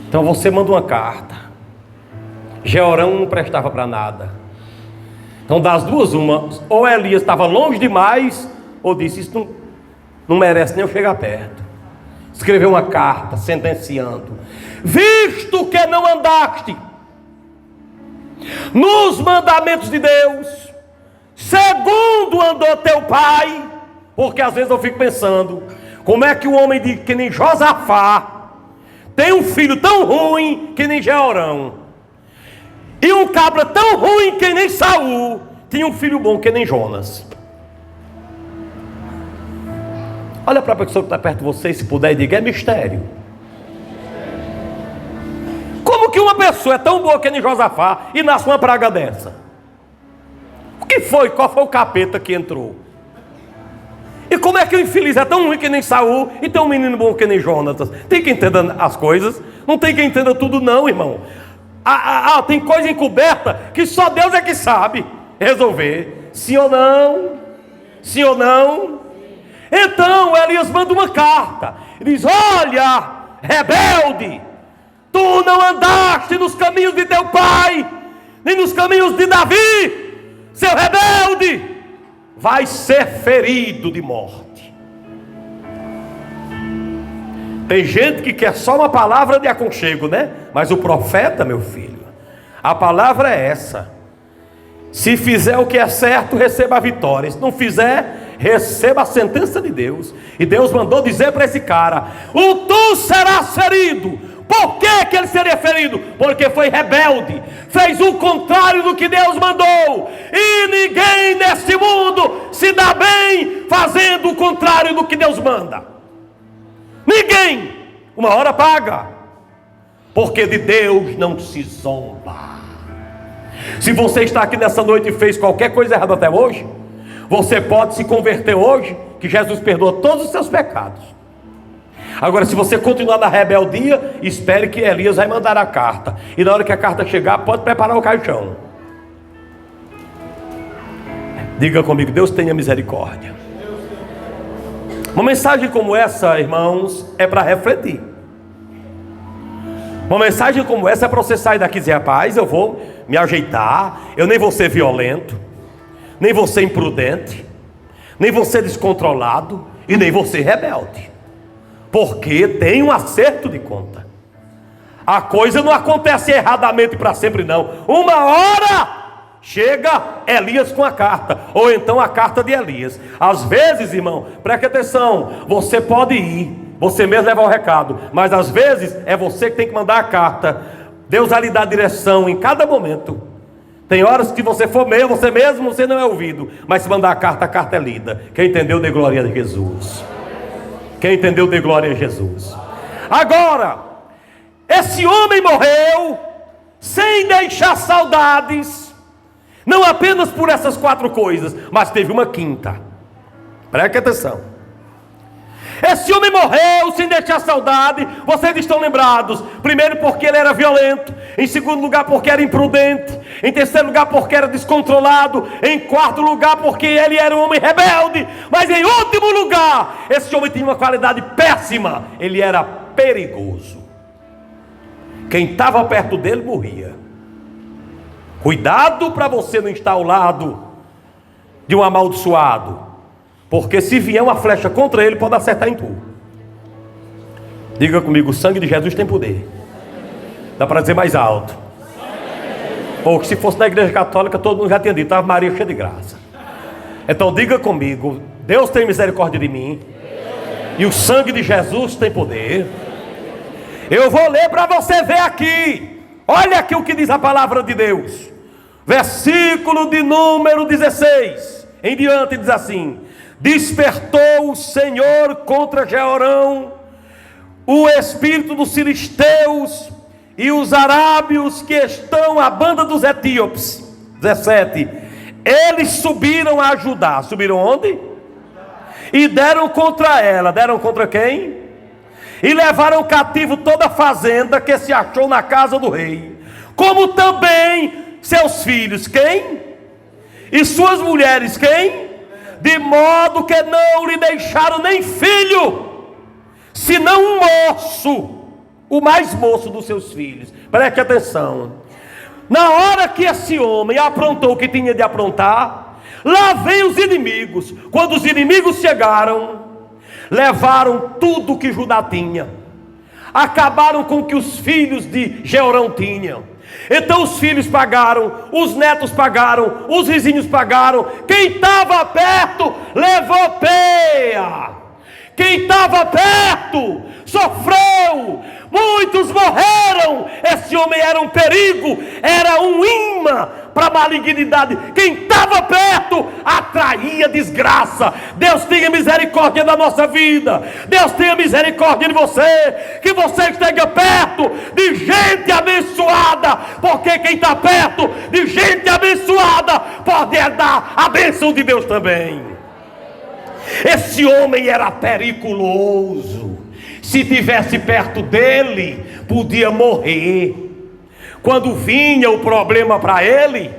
Então você manda uma carta. Jeorão não prestava para nada. Então das duas uma, ou Elias estava longe demais, ou disse: isso não merece nem eu chegar perto. Escreveu uma carta sentenciando: visto que não andaste nos mandamentos de Deus, segundo andou teu pai. Porque às vezes eu fico pensando: como é que um homem que nem Josafá tem um filho tão ruim que nem Jeorão, e um cabra tão ruim que nem Saul tinha um filho bom que nem Jonas? Olha para a pessoa que está perto de você, se puder, e diga: é mistério. Como que uma pessoa é tão boa que nem Josafá e nasce uma praga dessa? O que foi? Qual foi o capeta que entrou? E como é que o infeliz é tão ruim que nem Saul e tem um menino bom que nem Jonatas? Tem que entender as coisas. Não tem que entender tudo não, irmão. Tem coisa encoberta que só Deus é que sabe resolver. Sim ou não? Sim ou não? Então Elias manda uma carta. Ele diz: olha, rebelde, tu não andaste nos caminhos de teu pai, nem nos caminhos de Davi. Seu rebelde vai ser ferido de morte. Tem gente que quer só uma palavra de aconchego, né? Mas o profeta, meu filho, a palavra é essa: se fizer o que é certo, receba a vitória. Se não fizer, receba a sentença de Deus. E Deus mandou dizer para esse cara: tu serás ferido. Por que ele seria ferido? Porque foi rebelde, fez o contrário do que Deus mandou. E ninguém nesse mundo se dá bem fazendo o contrário do que Deus manda. Ninguém. Uma hora paga, porque de Deus não se zomba. Se você está aqui nessa noite e fez qualquer coisa errada até hoje, você pode se converter hoje, que Jesus perdoa todos os seus pecados. Agora, se você continuar na rebeldia, espere que Elias vai mandar a carta. E na hora que a carta chegar, pode preparar o caixão. Diga comigo: Deus tenha misericórdia. Uma mensagem como essa, irmãos, é para refletir. Uma mensagem como essa é para você sair daqui e dizer: rapaz, eu vou me ajeitar, eu nem vou ser violento, nem vou ser imprudente, nem vou ser descontrolado e nem vou ser rebelde, porque tem um acerto de conta. A coisa não acontece erradamente para sempre, não. Uma hora chega Elias com a carta, ou então a carta de Elias. Às vezes, irmão, preste atenção, você pode ir, você mesmo leva o recado, mas às vezes é você que tem que mandar a carta. Deus vai lhe dar direção em cada momento. Tem horas que você for meio, você mesmo, você não é ouvido, mas se mandar a carta é lida. Quem entendeu, dê glória a Jesus. Quem entendeu, dê glória a Jesus. Agora, esse homem morreu sem deixar saudades, não apenas por essas 4 coisas, mas teve uma quinta. Preste atenção. Esse homem morreu sem deixar saudade. Vocês estão lembrados? Primeiro, porque ele era violento. Em segundo lugar, porque era imprudente. Em terceiro lugar, porque era descontrolado. Em quarto lugar, porque ele era um homem rebelde. Mas em último lugar, esse homem tinha uma qualidade péssima: ele era perigoso. Quem estava perto dele morria. Cuidado para você não estar ao lado de um amaldiçoado, porque se vier uma flecha contra ele, pode acertar em tu. Diga comigo: o sangue de Jesus tem poder. Dá para dizer mais alto? Ou que se fosse na igreja católica, todo mundo já tinha dito: Ave Maria cheia de graça. Então diga comigo: Deus tem misericórdia de mim, e o sangue de Jesus tem poder. Eu vou ler para você ver aqui. Olha aqui o que diz a palavra de Deus. Versículo de número 16 em diante, diz assim: despertou o Senhor contra Jeorão o espírito dos filisteus e os arábios que estão à banda dos etíopes. 17. Eles subiram a Judá. Subiram onde? E deram contra ela. Deram contra quem? E levaram cativo toda a fazenda que se achou na casa do rei, como também seus filhos. Quem? E suas mulheres. Quem? De modo que não lhe deixaram nem filho, senão um moço, o mais moço dos seus filhos. Preste atenção. Na hora que esse homem aprontou o que tinha de aprontar, lá vem os inimigos. Quando os inimigos chegaram, levaram tudo que Judá tinha, acabaram com o que os filhos de Jeorão tinham. Então os filhos pagaram, os netos pagaram, os vizinhos pagaram. Quem estava perto levou peia. Quem estava perto sofreu. Muitos morreram. Esse homem era um perigo, era um imã para a malignidade. Quem estava perto atraía desgraça. Deus tenha misericórdia da nossa vida. Deus tenha misericórdia de você. Que você esteja perto de gente abençoada, porque quem está perto de gente abençoada pode herdar a bênção de Deus também. Esse homem era periculoso. Se tivesse perto dele, podia morrer. Quando vinha o problema para ele,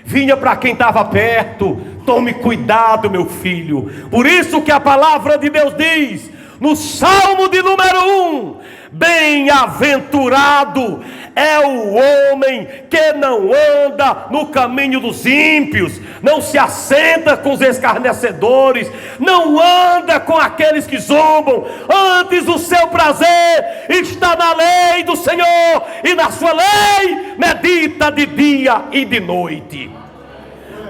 vinha para quem estava perto. Tome cuidado, meu filho. Por isso que a palavra de Deus diz, no Salmo de número 1, bem-aventurado é o homem que não anda no caminho dos ímpios, não se assenta com os escarnecedores, não anda com aqueles que zombam. Antes o seu prazer está na lei do Senhor, e na sua lei medita de dia e de noite.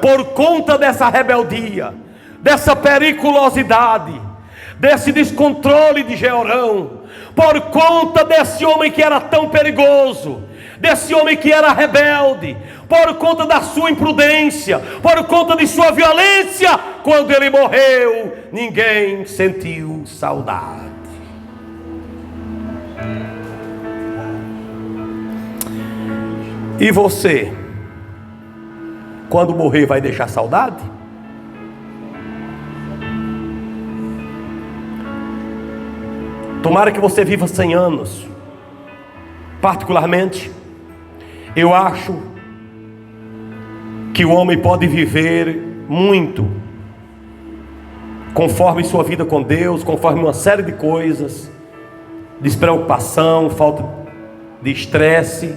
Por conta dessa rebeldia, dessa periculosidade, desse descontrole de Jeorão, por conta desse homem que era tão perigoso, desse homem que era rebelde, por conta da sua imprudência, por conta de sua violência, quando ele morreu, ninguém sentiu saudade. E você, quando morrer, vai deixar saudade? Tomara que você viva 100 anos. Particularmente, eu acho que o homem pode viver muito, conforme sua vida com Deus, conforme uma série de coisas, despreocupação, falta de estresse,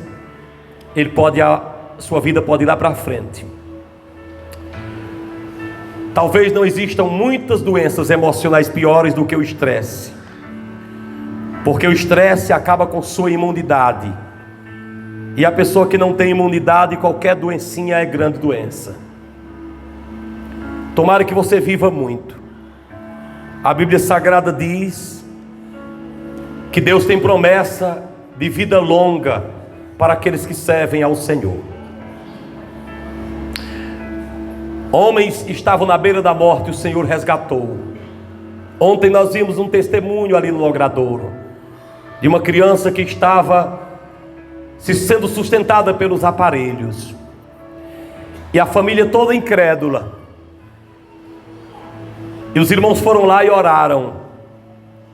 sua vida pode ir lá para frente. Talvez não existam muitas doenças emocionais piores do que o estresse, porque o estresse acaba com sua imunidade, e a pessoa que não tem imunidade, qualquer doencinha é grande doença. Tomara que você viva muito. A Bíblia Sagrada diz que Deus tem promessa de vida longa para aqueles que servem ao Senhor. Homens estavam na beira da morte e o Senhor resgatou. Ontem nós vimos um testemunho ali no logradouro, de uma criança que estava sendo sustentada pelos aparelhos, e a família toda incrédula. E os irmãos foram lá e oraram,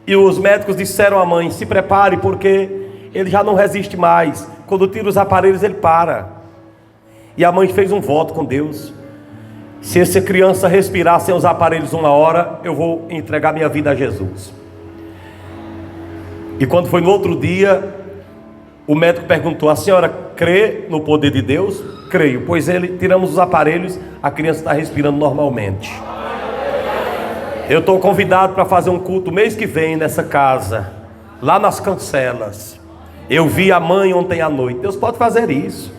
e os médicos disseram à mãe: se prepare, porque ele já não resiste mais. Quando tira os aparelhos ele para. E a mãe fez um voto com Deus: se essa criança respirar sem os aparelhos 1 hora, eu vou entregar minha vida a Jesus. E quando foi no outro dia, o médico perguntou: a senhora crê no poder de Deus? Creio. Pois tiramos os aparelhos, a criança está respirando normalmente. Eu estou convidado para fazer um culto mês que vem nessa casa, lá nas Cancelas. Eu vi a mãe ontem à noite. Deus pode fazer isso.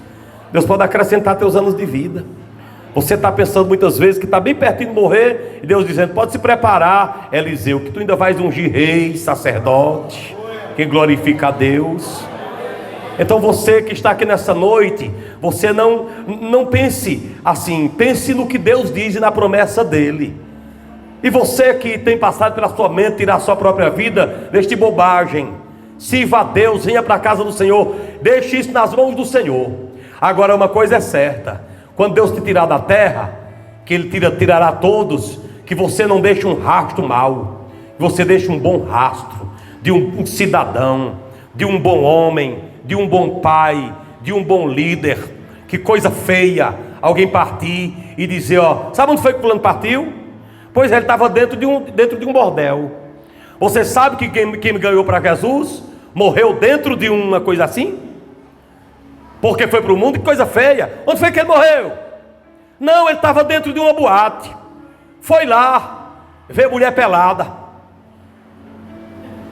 Deus pode acrescentar teus anos de vida. Você está pensando muitas vezes que está bem pertinho de morrer, e Deus dizendo: pode se preparar, Eliseu, que tu ainda vais ungir rei, sacerdote, que glorifica a Deus. Então você que está aqui nessa noite, você não pense assim, pense no que Deus diz e na promessa dele. E você que tem passado pela sua mente tirar a sua própria vida, deixe de bobagem. Sirva a Deus, venha para a casa do Senhor, deixe isso nas mãos do Senhor. Agora uma coisa é certa: quando Deus te tirar da terra, que Ele tirará todos, que você não deixe um rastro mau, que você deixe um bom rastro, de um cidadão, de um bom homem, de um bom pai, de um bom líder. Que coisa feia alguém partir e dizer: ó, sabe onde foi que fulano partiu? Pois ele estava dentro de um bordel. Você sabe que quem ganhou para Jesus morreu dentro de uma coisa assim? Porque foi para o mundo. Que coisa feia. Onde foi que ele morreu? Não, ele estava dentro de uma boate. Foi lá ver mulher pelada.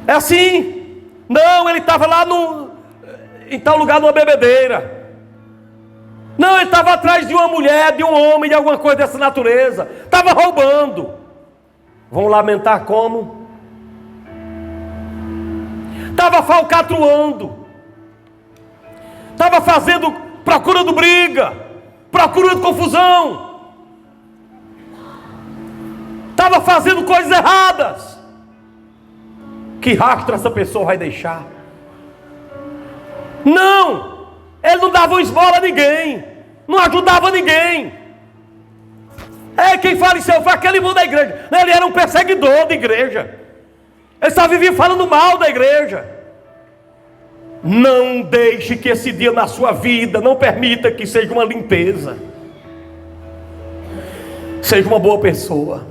É assim. Não, ele estava lá em tal lugar, numa bebedeira. Não, ele estava atrás de uma mulher, de um homem, de alguma coisa dessa natureza. Estava roubando. Vão lamentar como? Estava falcatruando. Estava procurando briga, procurando confusão. Estava fazendo coisas erradas. Que rastro essa pessoa vai deixar? Não! Ele não dava uma esmola a ninguém, não ajudava ninguém. Quem faleceu foi aquele irmão da igreja. Ele era um perseguidor da igreja. Ele só vivia falando mal da igreja. Não deixe que esse dia na sua vida, não permita que seja uma limpeza. Seja uma boa pessoa.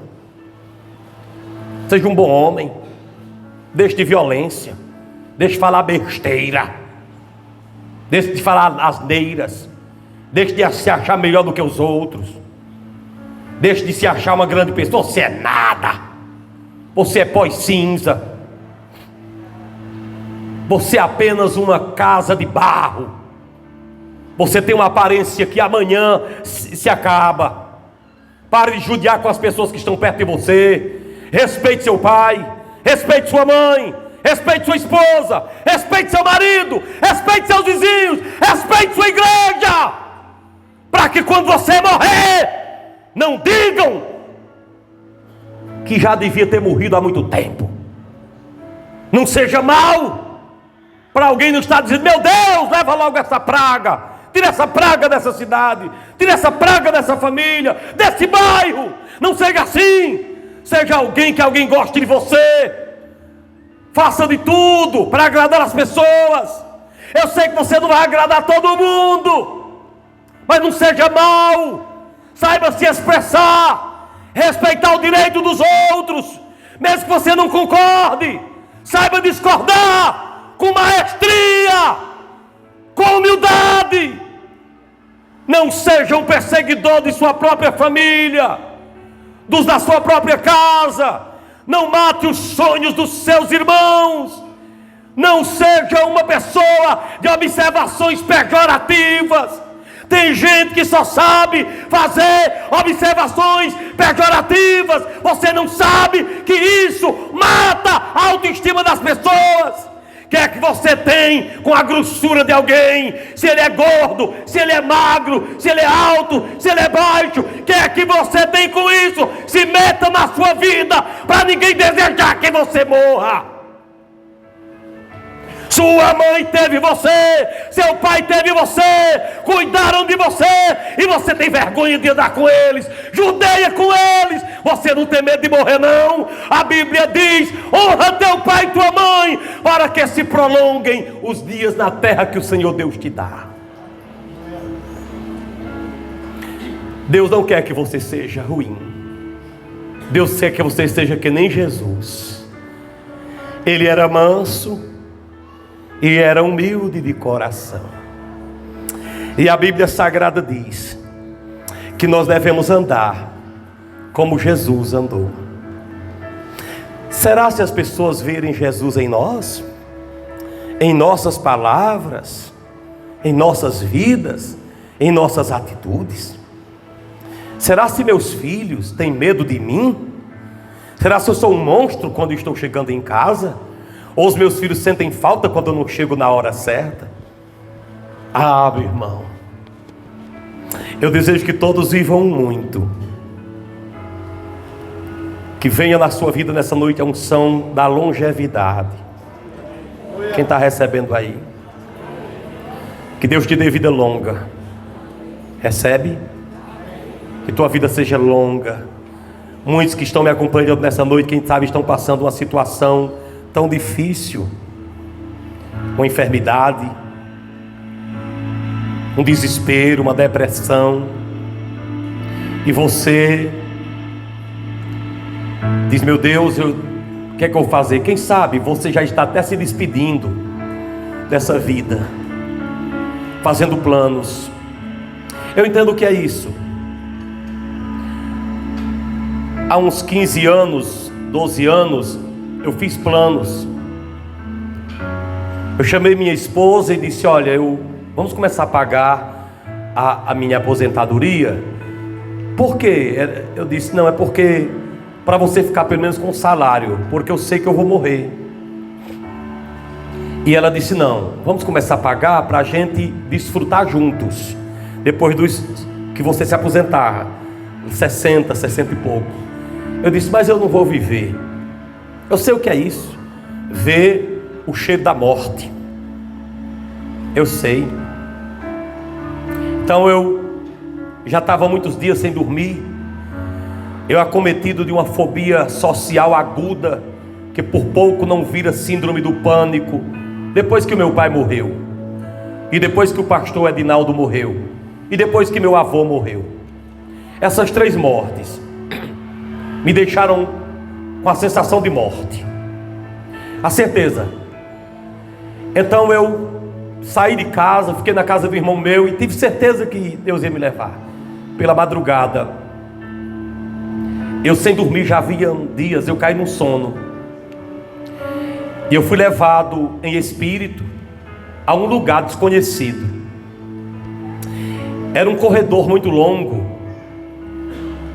Seja um bom homem. Deixe de violência. Deixe de falar besteira. Deixe de falar asneiras. Deixe de se achar melhor do que os outros. Deixe de se achar uma grande pessoa. Você é nada. Você é pó e cinza. Você é apenas uma casa de barro. Você tem uma aparência que amanhã se acaba. Pare de judiar com as pessoas que estão perto de você. Respeite seu pai. Respeite sua mãe. Respeite sua esposa, respeite seu marido, respeite seus vizinhos, respeite sua igreja, para que quando você morrer, não digam que já devia ter morrido há muito tempo. Não seja mal, para alguém não estar dizendo: meu Deus, leva logo essa praga, tira essa praga dessa cidade, tira essa praga dessa família, desse bairro. Não seja assim. Seja alguém que alguém goste de você. Faça de tudo para agradar as pessoas. Eu sei que você não vai agradar todo mundo, mas não seja mau. Saiba se expressar, respeitar o direito dos outros, mesmo que você não concorde. Saiba discordar com maestria, com humildade. Não seja um perseguidor de sua própria família, dos da sua própria casa. Não mate os sonhos dos seus irmãos. Não seja uma pessoa de observações pejorativas. Tem gente que só sabe fazer observações pejorativas. Você não sabe que isso mata a autoestima das pessoas. O que é que você tem com a grossura de alguém? Se ele é gordo, se ele é magro, se ele é alto, se ele é baixo. O que é que você tem com isso? Se meta na sua vida para ninguém desejar que você morra. Sua mãe teve você, seu pai teve você, cuidaram de você, e você tem vergonha de andar com eles, judeia com eles. Você não tem medo de morrer, não. A Bíblia diz: honra teu pai e tua mãe, para que se prolonguem os dias na terra que o Senhor Deus te dá. Deus não quer que você seja ruim. Deus quer que você seja que nem Jesus. Ele era manso e era humilde de coração. E a Bíblia Sagrada diz que nós devemos andar como Jesus andou. Será se as pessoas verem Jesus em nós, em nossas palavras, em nossas vidas, em nossas atitudes? Será se meus filhos têm medo de mim? Será se eu sou um monstro quando estou chegando em casa? Ou os meus filhos sentem falta quando eu não chego na hora certa? Ah, meu irmão, eu desejo que todos vivam muito. Que venha na sua vida nessa noite a unção da longevidade. Quem está recebendo aí? Que Deus te dê vida longa. Recebe? Que tua vida seja longa. Muitos que estão me acompanhando nessa noite, quem sabe, estão passando uma situação tão difícil, uma enfermidade, um desespero, uma depressão, e você diz: meu Deus, o que é que eu vou fazer? Quem sabe você já está até se despedindo dessa vida, fazendo planos. Eu entendo o que é isso. Há uns 15 anos, 12 anos, eu fiz planos. Eu chamei minha esposa e disse: olha, vamos começar a pagar a minha aposentadoria. Por quê? Eu disse: não, é porque para você ficar pelo menos com salário, porque eu sei que eu vou morrer. E ela disse: não, vamos começar a pagar para a gente desfrutar juntos, depois que você se aposentar, 60 e pouco. Eu disse: mas eu não vou viver. Eu sei o que é isso, ver o cheiro da morte. Eu sei. Então eu já estava muitos dias sem dormir. Eu acometido de uma fobia social aguda, que por pouco não vira síndrome do pânico, depois que o meu pai morreu, e depois que o pastor Edinaldo morreu, e depois que meu avô morreu. Essas 3 mortes me deixaram com a sensação de morte, a certeza. Então eu saí de casa, fiquei na casa do irmão meu e tive certeza que Deus ia me levar. Pela madrugada, eu sem dormir já havia dias, eu caí no sono, e eu fui levado em espírito a um lugar desconhecido. Era um corredor muito longo,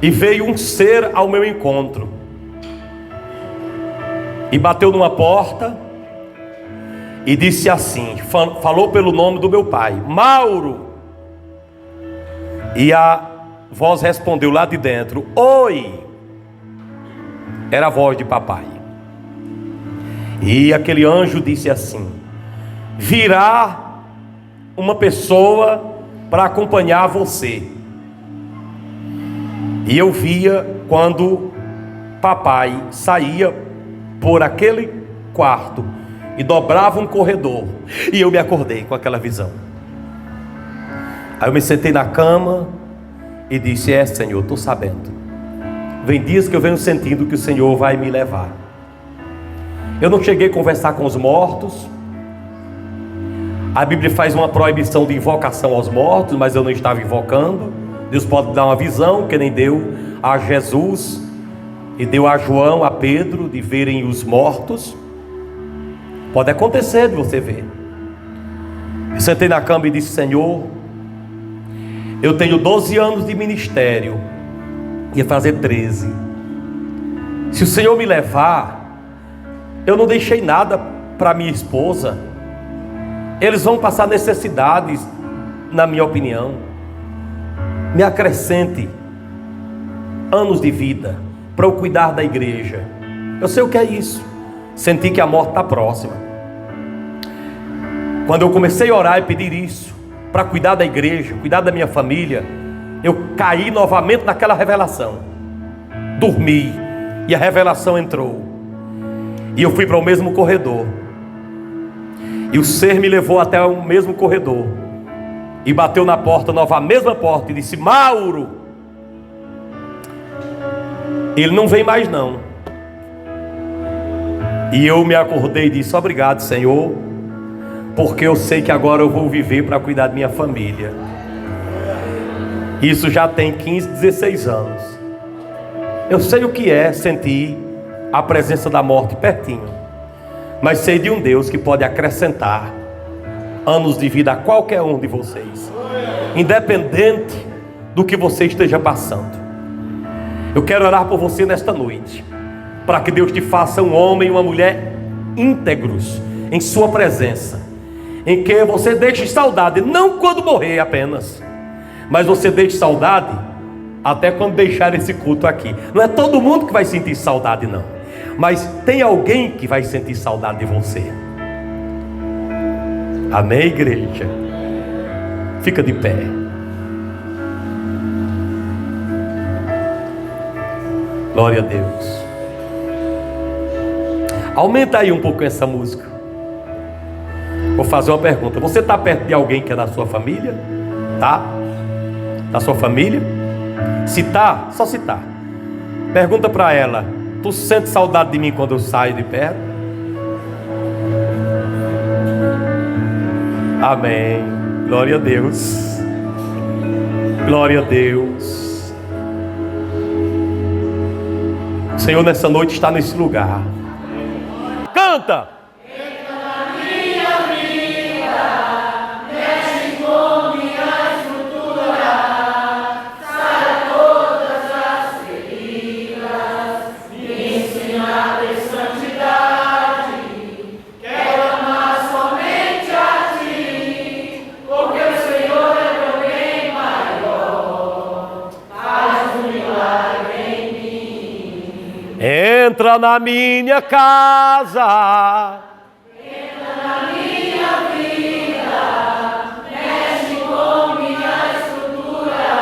e veio um ser ao meu encontro, e bateu numa porta, e disse assim, falou pelo nome do meu pai: Mauro. E a voz respondeu lá de dentro: oi. Era a voz de papai. E aquele anjo disse assim: virá uma pessoa para acompanhar você. E eu via quando papai saía por aquele quarto e dobrava um corredor. E eu me acordei com aquela visão. Aí eu me sentei na cama e disse: Senhor, estou sabendo. Vem dias que eu venho sentindo que o Senhor vai me levar. Eu não cheguei a conversar com os mortos. A Bíblia faz uma proibição de invocação aos mortos, mas eu não estava invocando. Deus pode dar uma visão, que nem deu a Jesus e deu a João, a Pedro, de verem os mortos. Pode acontecer de você ver. Eu sentei na cama e disse: Senhor, eu tenho 12 anos de ministério, ia fazer 13. Se o Senhor me levar, eu não deixei nada para minha esposa. Eles vão passar necessidades, na minha opinião. Me acrescente anos de vida para eu cuidar da igreja. Eu sei o que é isso. Senti que a morte está próxima. Quando eu comecei a orar e pedir isso, para cuidar da igreja, cuidar da minha família, eu caí novamente naquela revelação. Dormi e a revelação entrou. E eu fui para o mesmo corredor. E o ser me levou até o mesmo corredor. E bateu na porta, a mesma porta, e disse: Mauro, ele não vem mais não. E eu me acordei e disse: obrigado, Senhor, porque eu sei que agora eu vou viver para cuidar da minha família. Isso já tem 15, 16 anos. Eu sei o que é sentir a presença da morte pertinho, mas sei de um Deus que pode acrescentar anos de vida a qualquer um de vocês, independente do que você esteja passando. Eu quero orar por você nesta noite, para que Deus te faça um homem e uma mulher íntegros em sua presença, em que você deixe saudade, não quando morrer apenas, mas você deixe saudade até quando deixar esse culto aqui. Não é todo mundo que vai sentir saudade não, mas tem alguém que vai sentir saudade de você. Amém, igreja? Fica de pé. Glória a Deus. Aumenta aí um pouco essa música. Vou fazer uma pergunta. Você está perto de alguém que é da sua família? Tá? Da sua família? Se tá, só se tá. Pergunta para ela: tu sente saudade de mim quando eu saio de perto? Amém. Glória a Deus. Glória a Deus. O Senhor nessa noite está nesse lugar. Canta! Entra na minha casa, entra na minha vida, mexe com minha estrutura,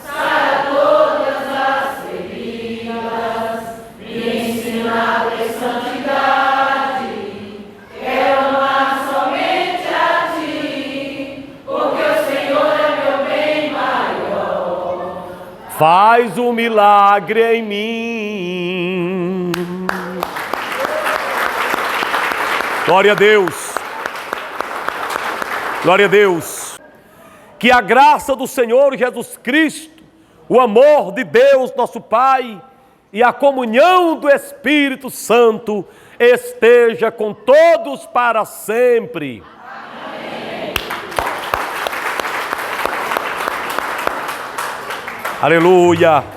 sara todas as feridas, me ensina a ter santidade, quero amar somente a ti, porque o Senhor é meu bem maior. Faz um milagre em mim. Glória a Deus. Glória a Deus. Que a graça do Senhor Jesus Cristo, o amor de Deus nosso Pai e a comunhão do Espírito Santo esteja com todos para sempre. Amém. Aleluia.